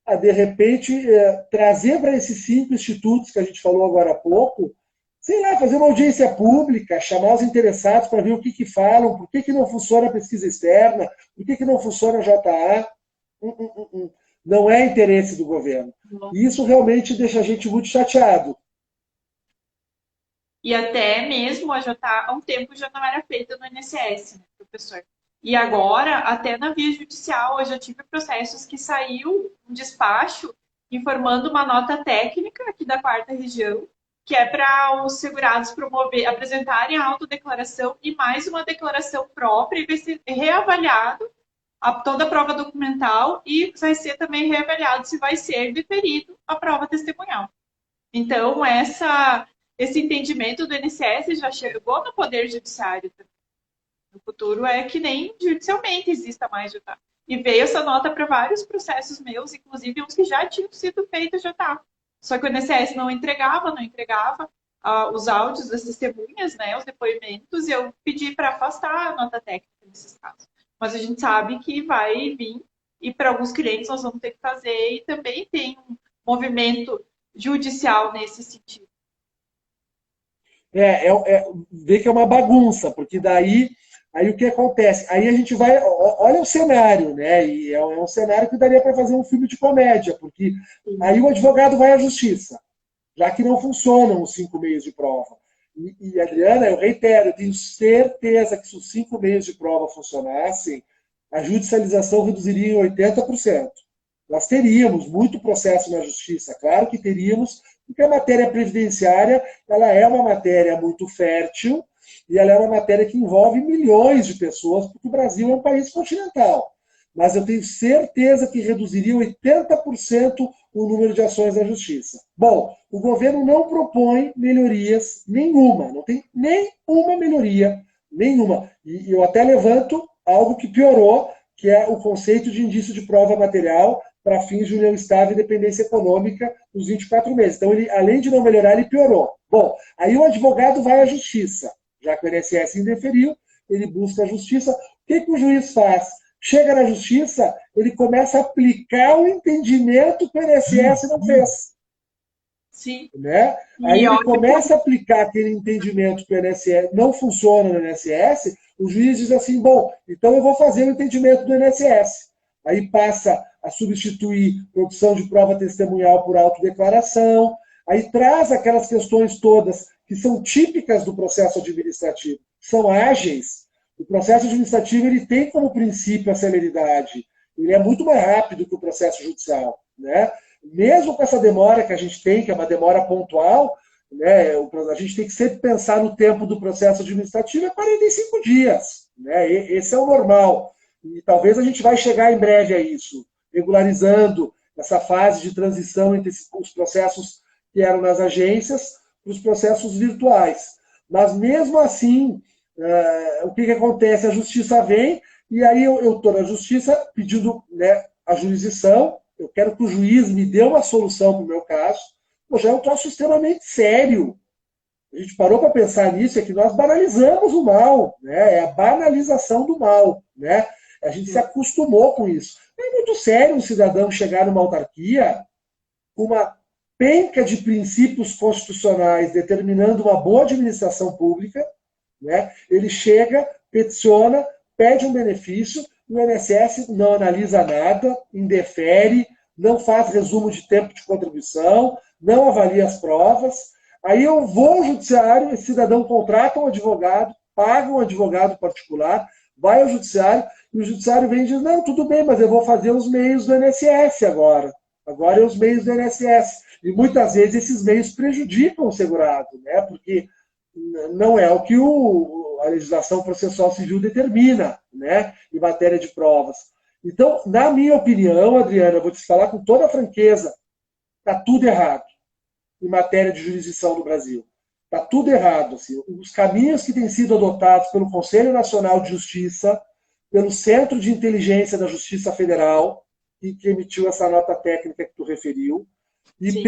a, de repente, trazer para esses 5 institutos que a gente falou agora há pouco, sei lá, fazer uma audiência pública, chamar os interessados para ver o que falam, por que não funciona a pesquisa externa, por que não funciona a JA. Não é interesse do governo. E isso realmente deixa a gente muito chateado. E até mesmo a JA, há um tempo já não era feita no INSS, né, professor? E agora, até na via judicial, eu já tive processos que saiu um despacho informando uma nota técnica aqui da quarta região, que é para os segurados apresentarem a autodeclaração e mais uma declaração própria e vai ser reavaliado toda a prova documental e vai ser também reavaliado se vai ser deferido a prova testemunhal. Então, esse entendimento do INSS já chegou no Poder Judiciário também. No futuro é que nem judicialmente exista mais JA. E veio essa nota para vários processos meus, inclusive uns que já tinham sido feitos JA. Só que o INSS não entregava os áudios das testemunhas, né, os depoimentos, e eu pedi para afastar a nota técnica nesses casos. Mas a gente sabe que vai vir, e para alguns clientes nós vamos ter que fazer, e também tem um movimento judicial nesse sentido. Vê que é uma bagunça, porque daí aí o que acontece? Aí a gente vai. Olha o cenário, né? E é um cenário que daria para fazer um filme de comédia, porque aí o advogado vai à justiça, já que não funcionam os 5 meios de prova. E Adriana, eu reitero, eu tenho certeza que se os 5 meios de prova funcionassem, a judicialização reduziria em 80%. Nós teríamos muito processo na justiça, claro que teríamos, porque a matéria previdenciária ela é uma matéria muito fértil e ela é uma matéria que envolve milhões de pessoas, porque o Brasil é um país continental. Mas eu tenho certeza que reduziria 80% o número de ações na justiça. Bom, o governo não propõe melhorias nenhuma, não tem nenhuma melhoria, nenhuma. E eu até levanto algo que piorou, que é o conceito de indício de prova material para fins de união estável e dependência econômica nos 24 meses. Então, ele, além de não melhorar, ele piorou. Bom, aí o advogado vai à justiça. Já que o INSS indeferiu, ele busca a justiça. O que o juiz faz? Chega na justiça, ele começa a aplicar o entendimento que o INSS não fez. Sim. Né? Aí ele começa a aplicar aquele entendimento que o INSS não funciona no INSS, o juiz diz assim, bom, então eu vou fazer o entendimento do INSS. Aí passa a substituir produção de prova testemunhal por autodeclaração, aí traz aquelas questões todas que são típicas do processo administrativo, são ágeis. O processo administrativo ele tem como princípio a celeridade, ele é muito mais rápido que o processo judicial. né? Mesmo com essa demora que a gente tem, que é uma demora pontual, né? A gente tem que sempre pensar no tempo do processo administrativo, é 45 dias, né? Esse é o normal. E talvez a gente vai chegar em breve a isso, regularizando essa fase de transição entre os processos que eram nas agências para os processos virtuais. Mas mesmo assim, o que acontece? A justiça vem e aí eu estou na justiça pedindo, né, a jurisdição, eu quero que o juiz me dê uma solução para o meu caso. Pô, já é um troço extremamente sério. A gente parou para pensar nisso, é que nós banalizamos o mal, né? É a banalização do mal, né? A gente se acostumou com isso. É muito sério um cidadão chegar numa autarquia com uma penca de princípios constitucionais determinando uma boa administração pública, né? Ele chega, peticiona, pede um benefício, o INSS não analisa nada, indefere, não faz resumo de tempo de contribuição, não avalia as provas. Aí eu vou ao judiciário, esse cidadão contrata um advogado, paga um advogado particular, vai ao judiciário, e o judiciário vem e diz, não, tudo bem, mas eu vou fazer os meios do INSS agora. Agora é os meios do INSS. E muitas vezes esses meios prejudicam o segurado, né? Porque não é o que a legislação processual civil determina, né? Em matéria de provas. Então, na minha opinião, Adriana, eu vou te falar com toda a franqueza, está tudo errado em matéria de jurisdição no Brasil. Está tudo errado. Assim. Os caminhos que têm sido adotados pelo Conselho Nacional de Justiça, pelo Centro de Inteligência da Justiça Federal, que emitiu essa nota técnica que tu referiu, e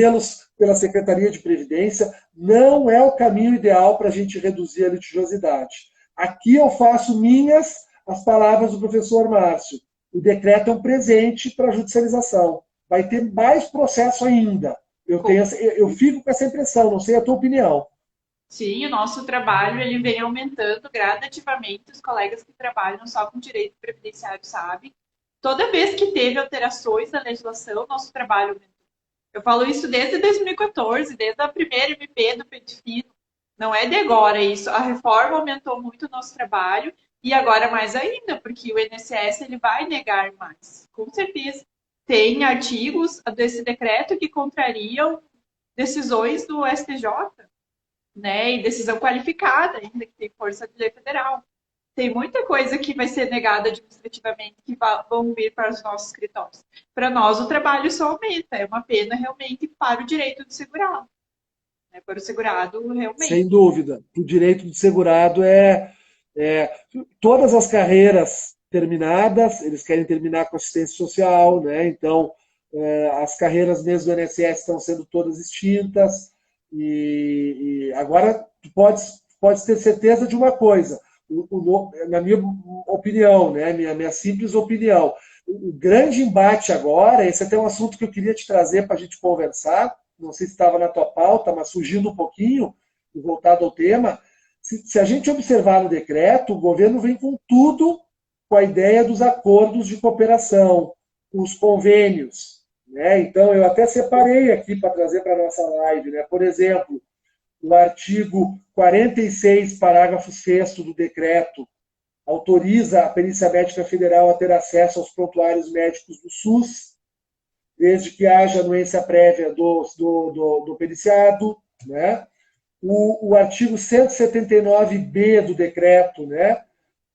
pela Secretaria de Previdência, não é o caminho ideal para a gente reduzir a litigiosidade. Aqui eu faço minhas as palavras do professor Márcio. O decreto é um presente para a judicialização. Vai ter mais processo ainda. Eu fico com essa impressão, não sei a tua opinião. Sim, o nosso trabalho ele vem aumentando gradativamente. Os colegas que trabalham só com direito previdenciário sabem. Toda vez que teve alterações na legislação, nosso trabalho aumentou. Eu falo isso desde 2014, desde a primeira MP do Pente Fino. Não é de agora isso. A reforma aumentou muito o nosso trabalho e agora mais ainda, porque o INSS ele vai negar mais. Com certeza. Tem artigos desse decreto que contrariam decisões do STJ, né? E decisão qualificada ainda, que tem força de lei federal. Tem muita coisa que vai ser negada administrativamente que vão vir para os nossos escritórios. Para nós, o trabalho só aumenta. É uma pena realmente para o direito do segurado. Né? Para o segurado, realmente. Sem dúvida. O direito do segurado todas as carreiras terminadas, eles querem terminar com assistência social, né? Então, as carreiras mesmo do INSS estão sendo todas extintas. E agora, tu podes ter certeza de uma coisa, na minha opinião, né, minha simples opinião, o grande embate agora, esse é até um assunto que eu queria te trazer para a gente conversar, não sei se estava na tua pauta, mas surgindo um pouquinho, voltado ao tema, se a gente observar no decreto, o governo vem com tudo, com a ideia dos acordos de cooperação, com os convênios, né? Então, eu até separei aqui para trazer para a nossa live, né? Por exemplo, o artigo 46, parágrafo 6º do decreto, autoriza a Perícia Médica Federal a ter acesso aos prontuários médicos do SUS, desde que haja anuência prévia do periciado, né? O artigo 179b do decreto, né,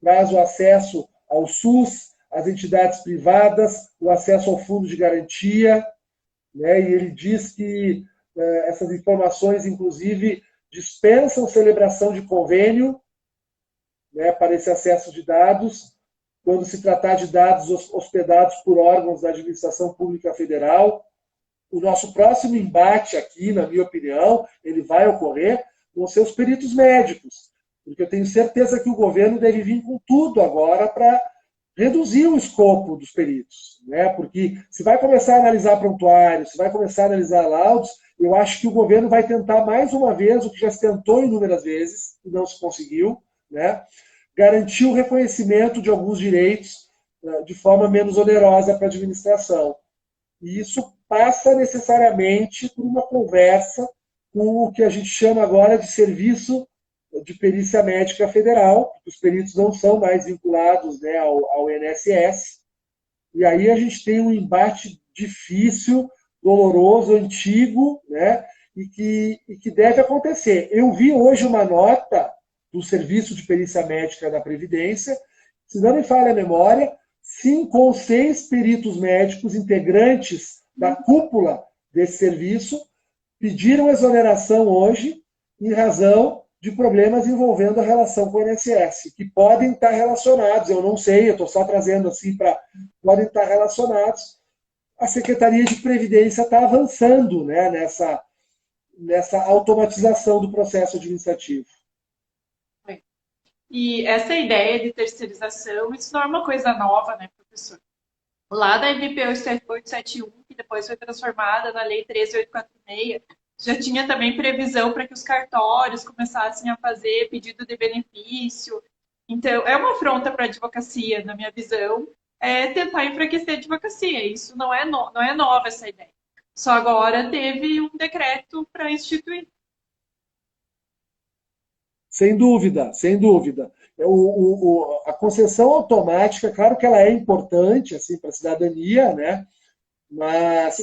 traz o acesso ao SUS, às entidades privadas, o acesso ao fundo de garantia, né, e ele diz que essas informações, inclusive, dispensam celebração de convênio, né, para esse acesso de dados, quando se tratar de dados hospedados por órgãos da administração pública federal. O nosso próximo embate aqui, na minha opinião, ele vai ocorrer com os seus peritos médicos, porque eu tenho certeza que o governo deve vir com tudo agora para reduzir o escopo dos peritos, né? Porque se vai começar a analisar prontuários, se vai começar a analisar laudos, eu acho que o governo vai tentar mais uma vez o que já se tentou inúmeras vezes e não se conseguiu, né? Garantir o reconhecimento de alguns direitos de forma menos onerosa para a administração. E isso passa necessariamente por uma conversa com o que a gente chama agora de serviço de perícia médica federal, porque os peritos não são mais vinculados, né, ao INSS, e aí a gente tem um embate difícil, doloroso, antigo, né? E que deve acontecer. Eu vi hoje uma nota do Serviço de Perícia Médica da Previdência, se não me falha a memória, 5 ou 6 peritos médicos integrantes da cúpula desse serviço pediram exoneração hoje em razão de problemas envolvendo a relação com o INSS, que podem estar relacionados, eu não sei, eu estou só trazendo assim para... podem estar relacionados. A Secretaria de Previdência está avançando, né, nessa automatização do processo administrativo. E essa ideia de terceirização, isso não é uma coisa nova, né, professor? Lá da MP 871, que depois foi transformada na Lei 13846, já tinha também previsão para que os cartórios começassem a fazer pedido de benefício. Então, é uma afronta para a advocacia, na minha visão, é tentar enfraquecer a advocacia. Isso não é nova essa ideia. Só agora teve um decreto para instituir. Sem dúvida, sem dúvida. A concessão automática, claro que ela é importante assim, para a cidadania, né? Mas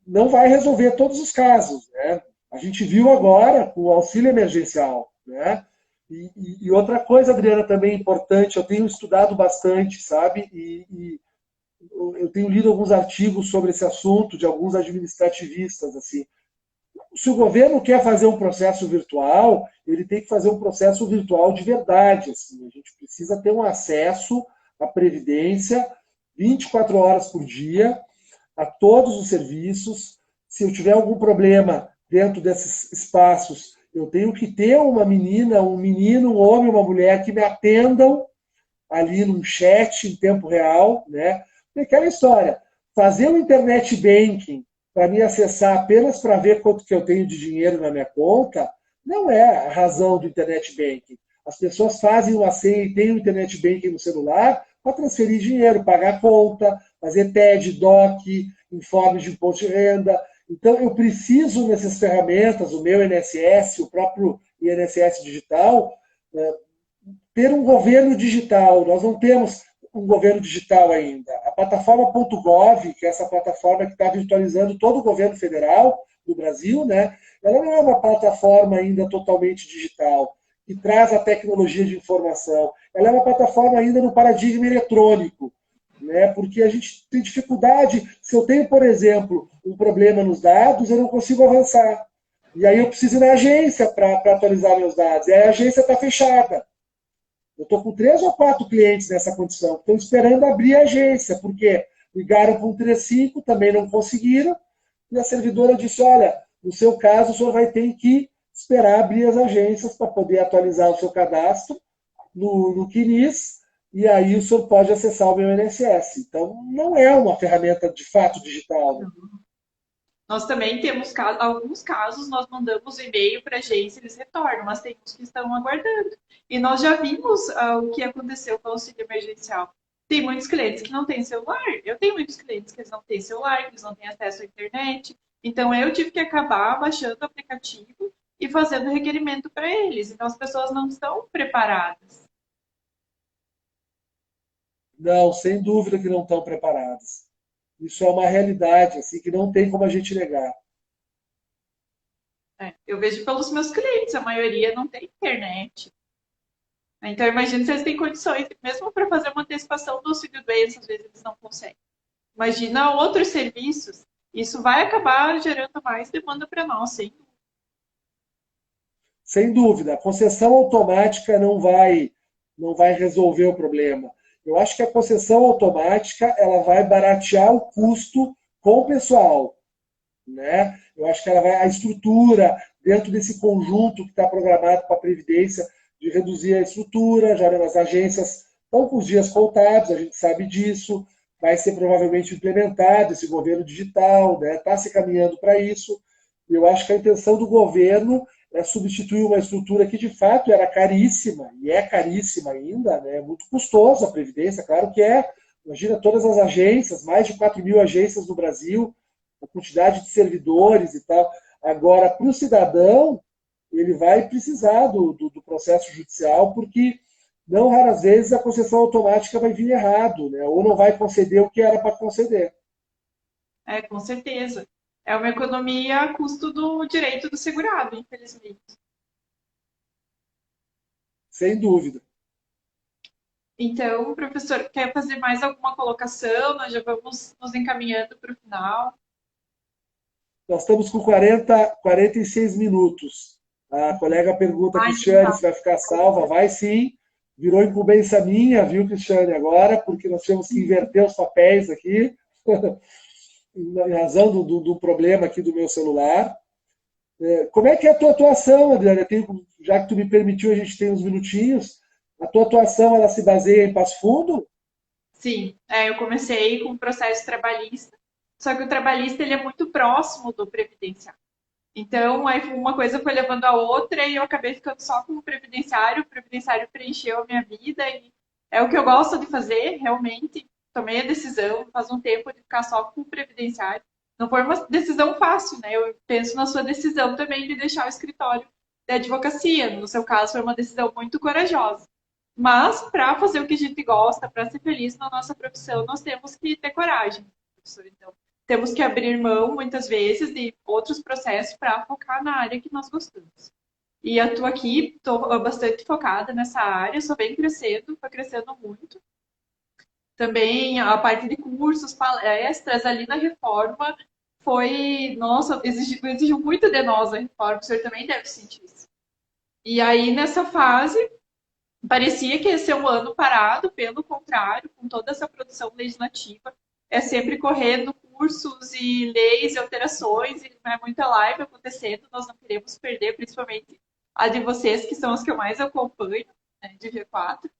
não vai resolver todos os casos. Né? A gente viu agora com o auxílio emergencial. Né? E outra coisa, Adriana, também importante, eu tenho estudado bastante, sabe? E eu tenho lido alguns artigos sobre esse assunto, de alguns administrativistas, assim. Se o governo quer fazer um processo virtual, ele tem que fazer um processo virtual de verdade. Assim. A gente precisa ter um acesso à Previdência 24 horas por dia, a todos os serviços. Se eu tiver algum problema dentro desses espaços, eu tenho que ter uma menina, um menino, um homem, uma mulher que me atendam ali num chat em tempo real. Né? E aquela história, fazer o internet banking para me acessar apenas para ver quanto que eu tenho de dinheiro na minha conta, não é a razão do internet banking. As pessoas fazem uma senha e têm o internet banking no celular para transferir dinheiro, pagar conta, fazer TED, DOC, informes de imposto de renda. Então, eu preciso nessas ferramentas, o meu INSS, o próprio INSS digital, ter um governo digital. Nós não temos um governo digital ainda. A plataforma.gov, que é essa plataforma que está virtualizando todo o governo federal do Brasil, né, ela não é uma plataforma ainda totalmente digital, que traz a tecnologia de informação. Ela é uma plataforma ainda no paradigma eletrônico, né, porque a gente tem dificuldade. Se eu tenho, por exemplo, um problema nos dados, eu não consigo avançar. E aí eu preciso ir na agência para atualizar meus dados. E aí a agência está fechada. Eu estou com 3 ou 4 clientes nessa condição. Estão esperando abrir a agência, porque ligaram para um 35, também não conseguiram, e a servidora disse, olha, no seu caso, o senhor vai ter que esperar abrir as agências para poder atualizar o seu cadastro no CNIS, e aí o senhor pode acessar o meu INSS. Então, não é uma ferramenta de fato digital. Né? Nós também temos alguns casos, nós mandamos e-mail para a agência, eles retornam, mas tem uns que estão aguardando. E nós já vimos o que aconteceu com o auxílio emergencial. Tem muitos clientes que não têm celular. Eu tenho muitos clientes que eles não têm celular, que eles não têm acesso à internet. Então, eu tive que acabar baixando o aplicativo e fazendo requerimento para eles. Então, as pessoas não estão preparadas. Não, sem dúvida que não estão preparadas. Isso é uma realidade assim, que não tem como a gente negar. Eu vejo pelos meus clientes, a maioria não tem internet. Então, imagina se eles têm condições, mesmo para fazer uma antecipação do auxílio-doença, às vezes eles não conseguem. Imagina outros serviços. Isso vai acabar gerando mais demanda para nós, sim. Sem dúvida, a concessão automática não vai resolver o problema. Eu acho que a concessão automática ela vai baratear o custo com o pessoal. Né? Eu acho que ela vai, a estrutura, dentro desse conjunto que está programado para a Previdência, de reduzir a estrutura, já as agências estão com os dias contados, a gente sabe disso, vai ser provavelmente implementado esse governo digital, né? Está se caminhando para isso. Eu acho que a intenção do governo é substituir uma estrutura que de fato era caríssima, e é caríssima ainda, né? É muito custoso a Previdência, claro que é. Imagina todas as agências, mais de 4.000 agências no Brasil, a quantidade de servidores e tal. Agora, para o cidadão, ele vai precisar do processo judicial, porque não raras vezes a concessão automática vai vir errado, né? Ou não vai conceder o que era para conceder. com certeza. É uma economia a custo do direito do segurado, infelizmente. Sem dúvida. Então, professor, quer fazer mais alguma colocação? Nós já vamos nos encaminhando para o final. Nós estamos com 46 minutos. A colega pergunta, Ah, então Cristiane, tá. se vai ficar salva? Vai sim. Virou incumbência minha, viu, Cristiane, agora, porque nós temos que inverter os papéis aqui, em razão do problema aqui do meu celular. Como é que é a tua atuação, Adriana? Já que tu me permitiu, a gente tem uns minutinhos. A tua atuação, ela se baseia em Passo Fundo? Sim, eu comecei com o processo trabalhista, só que o trabalhista ele é muito próximo do previdenciário. Então, aí uma coisa foi levando a outra e eu acabei ficando só com o previdenciário preencheu a minha vida e é o que eu gosto de fazer, realmente. Tomei a decisão faz um tempo de ficar só com o previdenciário. Não foi uma decisão fácil, né? Eu penso na sua decisão também de deixar o escritório de advocacia. No seu caso, foi uma decisão muito corajosa. Mas, para fazer o que a gente gosta, para ser feliz na nossa profissão, nós temos que ter coragem, professor. Então, temos que abrir mão, muitas vezes, de outros processos para focar na área que nós gostamos. E eu estou aqui, estou bastante focada nessa área, estou bem crescendo, estou crescendo muito. Também a parte de cursos, palestras ali na reforma foi, nossa, exigiu muito de nós a reforma, o senhor também deve sentir isso. E aí, nessa fase, parecia que ia ser um ano parado, pelo contrário, com toda essa produção legislativa, é sempre correndo cursos e leis e alterações, e é muita live acontecendo, nós não queremos perder, principalmente a de vocês, que são as que eu mais acompanho, né, de V4.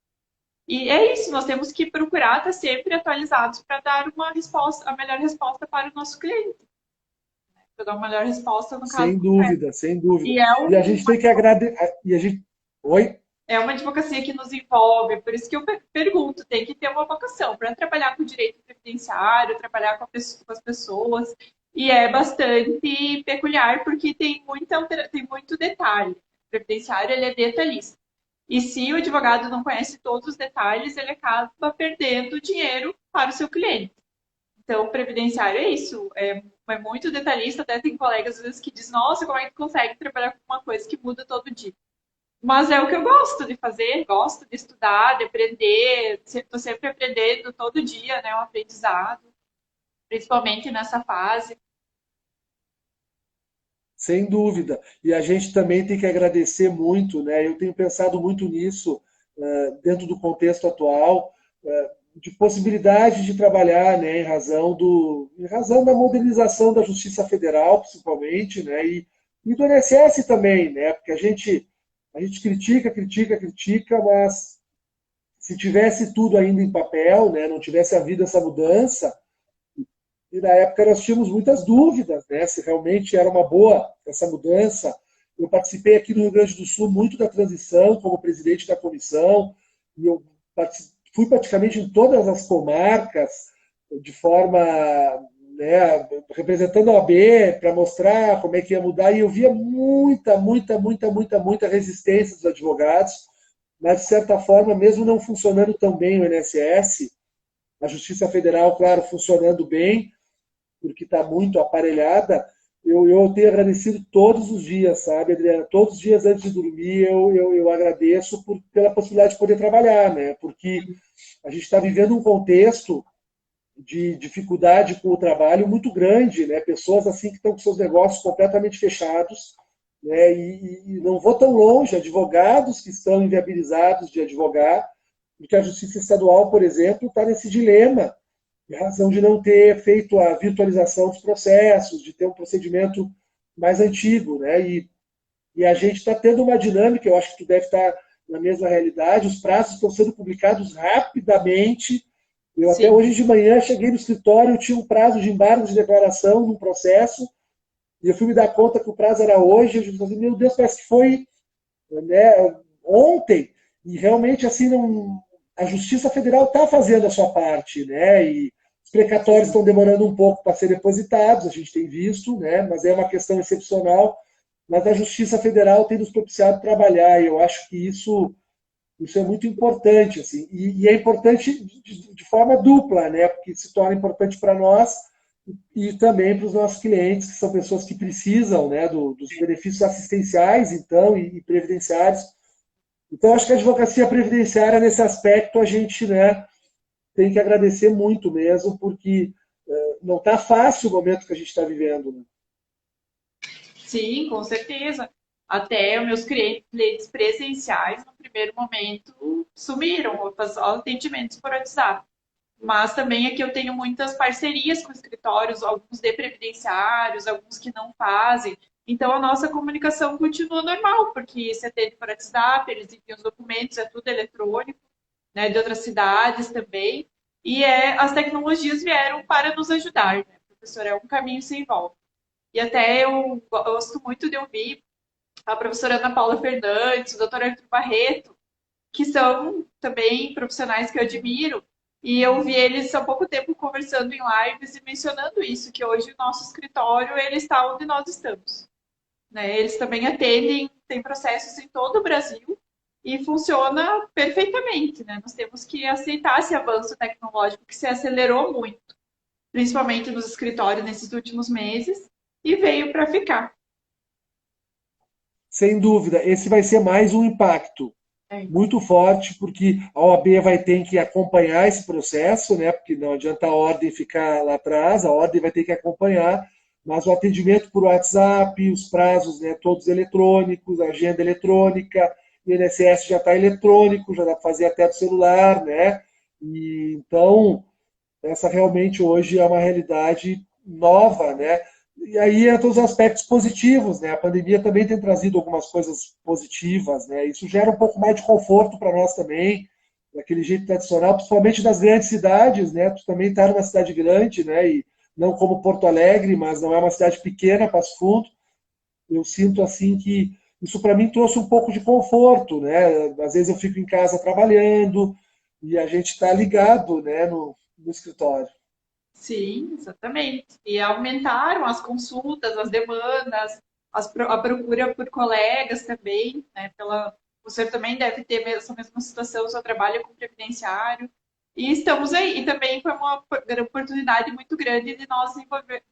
E é isso, nós temos que procurar estar sempre atualizados para dar uma resposta, a melhor resposta para o nosso cliente, para dar uma melhor resposta no caso Sem concreto. dúvida, sem dúvida. E é E a gente tem que agradecer. E a gente... Oi? É uma advocacia que nos envolve, por isso que eu pergunto, tem que ter uma vocação para trabalhar com o direito previdenciário, trabalhar com as pessoas, e é bastante peculiar porque tem muito detalhe. O previdenciário ele é detalhista. E se o advogado não conhece todos os detalhes, ele acaba perdendo dinheiro para o seu cliente. Então, o previdenciário é isso, é muito detalhista, até tem colegas às vezes que dizem, nossa, como é que consegue trabalhar com uma coisa que muda todo dia? Mas é o que eu gosto de fazer, gosto de estudar, de aprender, estou sempre aprendendo todo dia, né, um aprendizado, principalmente nessa fase. Sem dúvida. E a gente também tem que agradecer muito, né? Eu tenho pensado muito nisso, dentro do contexto atual, de possibilidade de trabalhar, né, em razão da modernização da Justiça Federal, principalmente, né? E do INSS também, né? Porque a gente critica, critica, critica, mas se tivesse tudo ainda em papel, né, não tivesse havido essa mudança, e na época nós tínhamos muitas dúvidas, né, se realmente era uma boa essa mudança. Eu participei aqui no Rio Grande do Sul muito da transição como presidente da comissão, e eu fui praticamente em todas as comarcas, de forma, né, representando a OAB para mostrar como é que ia mudar, e eu via muita resistência dos advogados, mas, de certa forma, mesmo não funcionando tão bem o INSS, a Justiça Federal, claro, funcionando bem, porque está muito aparelhada, eu tenho agradecido todos os dias, sabe, Adriana? Todos os dias antes de dormir eu agradeço pela possibilidade de poder trabalhar, né? Porque a gente está vivendo um contexto de dificuldade com o trabalho muito grande, né? Pessoas assim que estão com seus negócios completamente fechados, né? E não vou tão longe, advogados que estão inviabilizados de advogar, porque a Justiça Estadual, por exemplo, está nesse dilema, em razão de não ter feito a virtualização dos processos, de ter um procedimento mais antigo, né? E a gente está tendo uma dinâmica, eu acho que tu deve estar na mesma realidade, os prazos estão sendo publicados rapidamente. Eu até Sim. hoje de manhã cheguei no escritório, tinha um prazo de embargo de declaração num processo, e eu fui me dar conta que o prazo era hoje, eu falei, meu Deus, parece que foi, né, ontem, e realmente assim não, a Justiça Federal está fazendo a sua parte, né? E os precatórios estão demorando um pouco para ser depositados, a gente tem visto, né? Mas é uma questão excepcional. Mas a Justiça Federal tem nos propiciado trabalhar, e eu acho que isso é muito importante, assim, e é importante de forma dupla, né? Porque se torna importante para nós, e também para os nossos clientes, que são pessoas que precisam, né, dos benefícios assistenciais, então, e previdenciários. Então, acho que a advocacia previdenciária, nesse aspecto, a gente, né, tem que agradecer muito mesmo, porque não está fácil o momento que a gente está vivendo. Né? Sim, com certeza. Até os meus clientes presenciais, no primeiro momento, sumiram, vou fazer atendimentos por WhatsApp. Mas também aqui eu tenho muitas parcerias com escritórios, alguns de previdenciários, alguns que não fazem. Então a nossa comunicação continua normal, porque você atende por WhatsApp, eles enviam os documentos, é tudo eletrônico, né, de outras cidades também. E as tecnologias vieram para nos ajudar, né, professor? É um caminho sem volta. E até eu gosto muito de ouvir a professora Ana Paula Fernandes, o doutor Arthur Barreto, que são também profissionais que eu admiro. E eu vi eles há pouco tempo conversando em lives e mencionando isso, que hoje o nosso escritório ele está onde nós estamos. Né? Eles também atendem, têm processos em todo o Brasil e funciona perfeitamente. Né? Nós temos que aceitar esse avanço tecnológico que se acelerou muito, principalmente nos escritórios nesses últimos meses, e veio para ficar. Sem dúvida, esse vai ser mais um impacto É. muito forte, porque a OAB vai ter que acompanhar esse processo, né? Porque não adianta a ordem ficar lá atrás, a ordem vai ter que acompanhar, mas o atendimento por WhatsApp, os prazos, né, todos eletrônicos, a agenda eletrônica, o INSS já está eletrônico, já dá para fazer até do celular, né? E, então, essa realmente hoje é uma realidade nova, né? E aí entram os aspectos positivos, né? A pandemia também tem trazido algumas coisas positivas, né? Isso gera um pouco mais de conforto para nós também, daquele jeito tradicional, principalmente nas grandes cidades, né? Tu também está numa cidade grande, né? E não como Porto Alegre, mas não é uma cidade pequena, Passo Fundo. Eu sinto assim que isso para mim trouxe um pouco de conforto, né? Às vezes eu fico em casa trabalhando e a gente está ligado, né, no escritório. Sim, exatamente. E aumentaram as consultas, as demandas, a procura por colegas também, né? Você também deve ter essa mesma situação, seu trabalho com previdenciário. E estamos aí. E também foi uma oportunidade muito grande de nós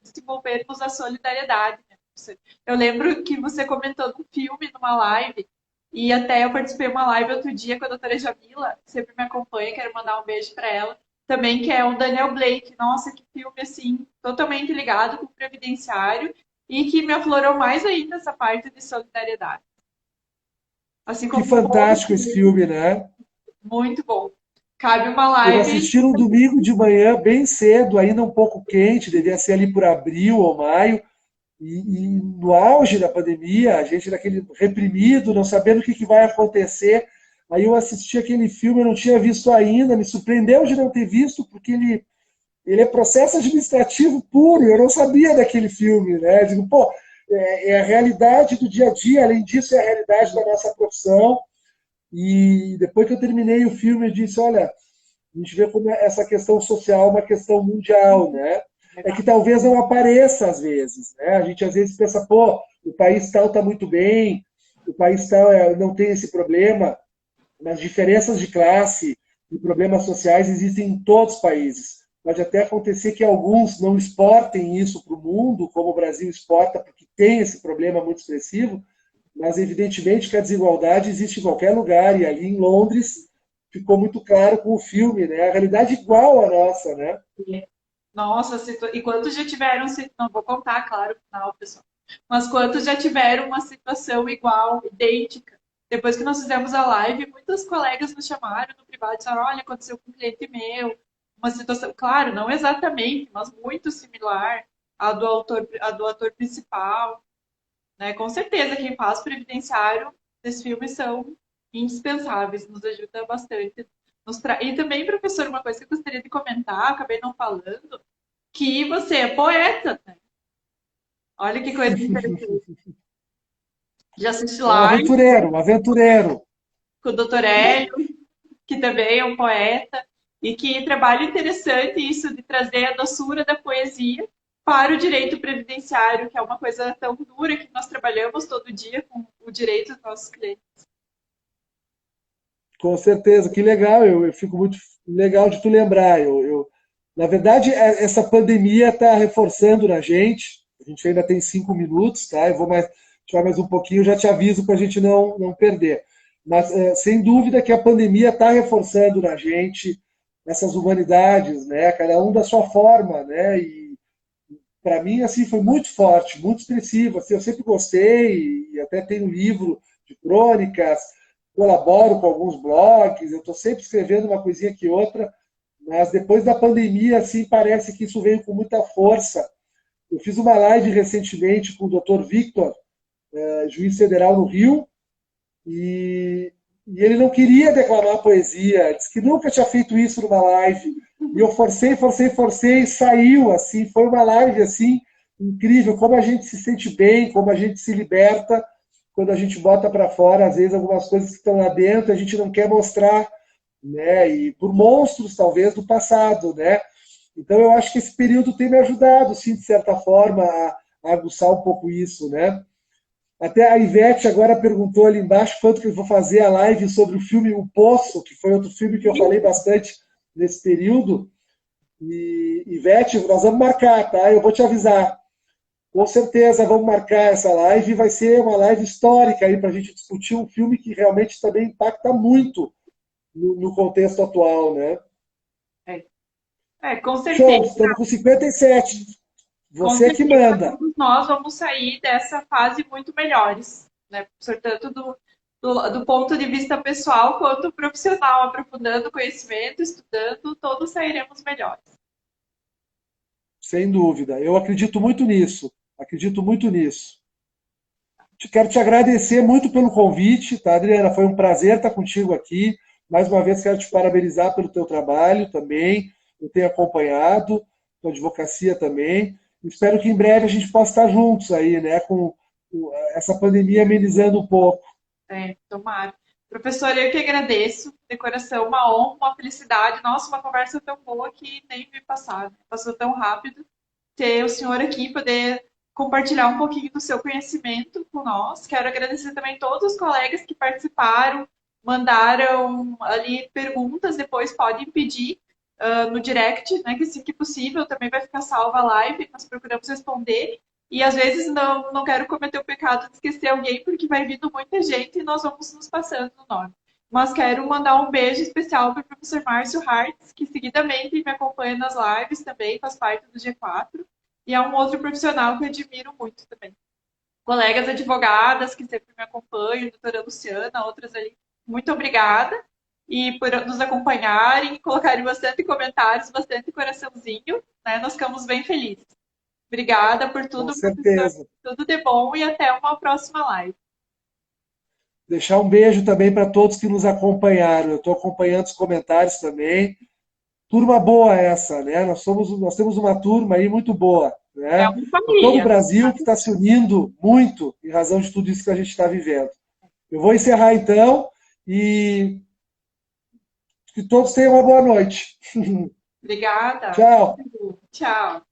desenvolvermos a solidariedade. Né? Eu lembro que você comentou no filme, numa live, e até eu participei de uma live outro dia com a doutora Jamila, que sempre me acompanha, quero mandar um beijo para ela também, que é o Daniel Blake. Nossa, que filme, assim, totalmente ligado com o previdenciário e que me aflorou mais ainda essa parte de solidariedade. Assim Que como fantástico esse filme, né? muito bom. Cabe uma Eu live, assisti no domingo de manhã, bem cedo, ainda um pouco quente, devia ser ali por abril ou maio, e no auge da pandemia, a gente daquele reprimido, não sabendo o que vai acontecer. Aí eu assisti aquele filme, eu não tinha visto ainda, me surpreendeu de não ter visto, porque ele é processo administrativo puro, eu não sabia daquele filme, né? Eu digo, pô, é a realidade do dia a dia, além disso, é a realidade da nossa profissão. E depois que eu terminei o filme, eu disse, olha, a gente vê como essa questão social é uma questão mundial, né? É que talvez não apareça às vezes, né? A gente às vezes pensa, pô, o país tal está muito bem, o país tal não tem esse problema, mas diferenças de classe e problemas sociais existem em todos os países. Pode até acontecer que alguns não exportem isso para o mundo, como o Brasil exporta, porque tem esse problema muito expressivo, mas evidentemente que a desigualdade existe em qualquer lugar, e ali em Londres ficou muito claro com o filme, né? A realidade é igual à nossa, né? nossa, e quantos já tiveram, não vou contar, claro, no final, pessoal, mas quantos já tiveram uma situação igual, idêntica? Depois que nós fizemos a live, muitos colegas nos chamaram no privado e disseram, olha, aconteceu com um cliente meu, uma situação, claro, não exatamente, mas muito similar à do ator principal, né? Com certeza, quem faz previdenciário, esses filmes são indispensáveis, nos ajuda bastante. E também, professor, uma coisa que eu gostaria de comentar, acabei não falando, que você é poeta, né? Olha que coisa interessante. Já assisti É live um aventureiro. com o Dr. Hélio, que também é um poeta, e que trabalho interessante isso de trazer a doçura da poesia para o direito previdenciário, que é uma coisa tão dura que nós trabalhamos todo dia com o direito dos nossos clientes. Com certeza, que legal, eu fico muito legal de tu lembrar. Na verdade, essa pandemia está reforçando na gente. A gente ainda tem 5 minutos, tá? Eu vou mais, tirar mais um pouquinho, já te aviso para a gente não perder. Mas, sem dúvida que a pandemia está reforçando na gente essas humanidades, né? Cada um da sua forma, né? E para mim, assim, foi muito forte, muito expressivo. Assim, eu sempre gostei e até tenho um livro de crônicas, colaboro com alguns blogs, eu estou sempre escrevendo uma coisinha que outra, mas depois da pandemia, assim, parece que isso veio com muita força. Eu fiz uma live recentemente com o Dr. Victor, juiz federal no Rio, e, e ele não queria declamar poesia, disse que nunca tinha feito isso numa live. E eu forcei, forcei, forcei, e saiu, assim, foi uma live, assim, incrível, como a gente se sente bem, como a gente se liberta, quando a gente bota para fora, às vezes, algumas coisas que estão lá dentro, a gente não quer mostrar, né? E por monstros, talvez, do passado, né? Então, eu acho que esse período tem me ajudado, sim, de certa forma, a aguçar um pouco isso, né? Até a Ivete agora perguntou ali embaixo quanto que eu vou fazer a live sobre o filme O Poço, que foi outro filme que eu falei bastante nesse período. E, Ivete, nós vamos marcar, tá? Eu vou te avisar. Com certeza vamos marcar essa live. Vai ser uma live histórica aí para a gente discutir um filme que realmente também impacta muito no contexto atual, né? É, com Show, certeza. estamos com 57. Com Você é que certeza, manda. todos nós vamos sair dessa fase muito melhores, né? Tanto do ponto de vista pessoal quanto profissional, aprofundando o conhecimento, estudando, todos sairemos melhores. Sem dúvida. Eu acredito muito nisso. Acredito muito nisso. Quero te agradecer muito pelo convite, tá, Adriana? Foi um prazer estar contigo aqui. Mais uma vez, quero te parabenizar pelo teu trabalho também. Eu tenho acompanhado, tua advocacia também. Espero que em breve a gente possa estar juntos aí, né? Com essa pandemia amenizando um pouco. Tomara. Professora, eu que agradeço, de coração, uma honra, uma felicidade. Nossa, uma conversa tão boa que nem vi passar, né? Passou tão rápido. Ter o senhor aqui, poder compartilhar um pouquinho do seu conhecimento com nós. Quero agradecer também todos os colegas que participaram, mandaram ali perguntas, depois podem pedir no direct, né, que se que possível também vai ficar salva a live, nós procuramos responder. E às vezes não quero cometer o pecado de esquecer alguém, porque vai vindo muita gente e nós vamos nos passando o nome. Mas quero mandar um beijo especial para o professor Márcio Hartz, que seguidamente me acompanha nas lives também, faz parte do G4, e é um outro profissional que eu admiro muito também. Colegas advogadas que sempre me acompanham, doutora Luciana, outras ali, muito obrigada. E por nos acompanharem, colocarem bastante comentários, bastante coraçãozinho, né? Nós ficamos bem felizes. Obrigada por Com tudo, professor. certeza. Tudo de bom e até uma próxima live. Deixar um beijo também para todos que nos acompanharam. Eu estou acompanhando os comentários também. Turma boa essa, né? Nós temos uma turma aí muito boa, É né? uma De todo o família. Brasil que está se unindo muito em razão de tudo isso que a gente está vivendo. Eu vou encerrar então e que todos tenham uma boa noite. Obrigada. Tchau. Tchau.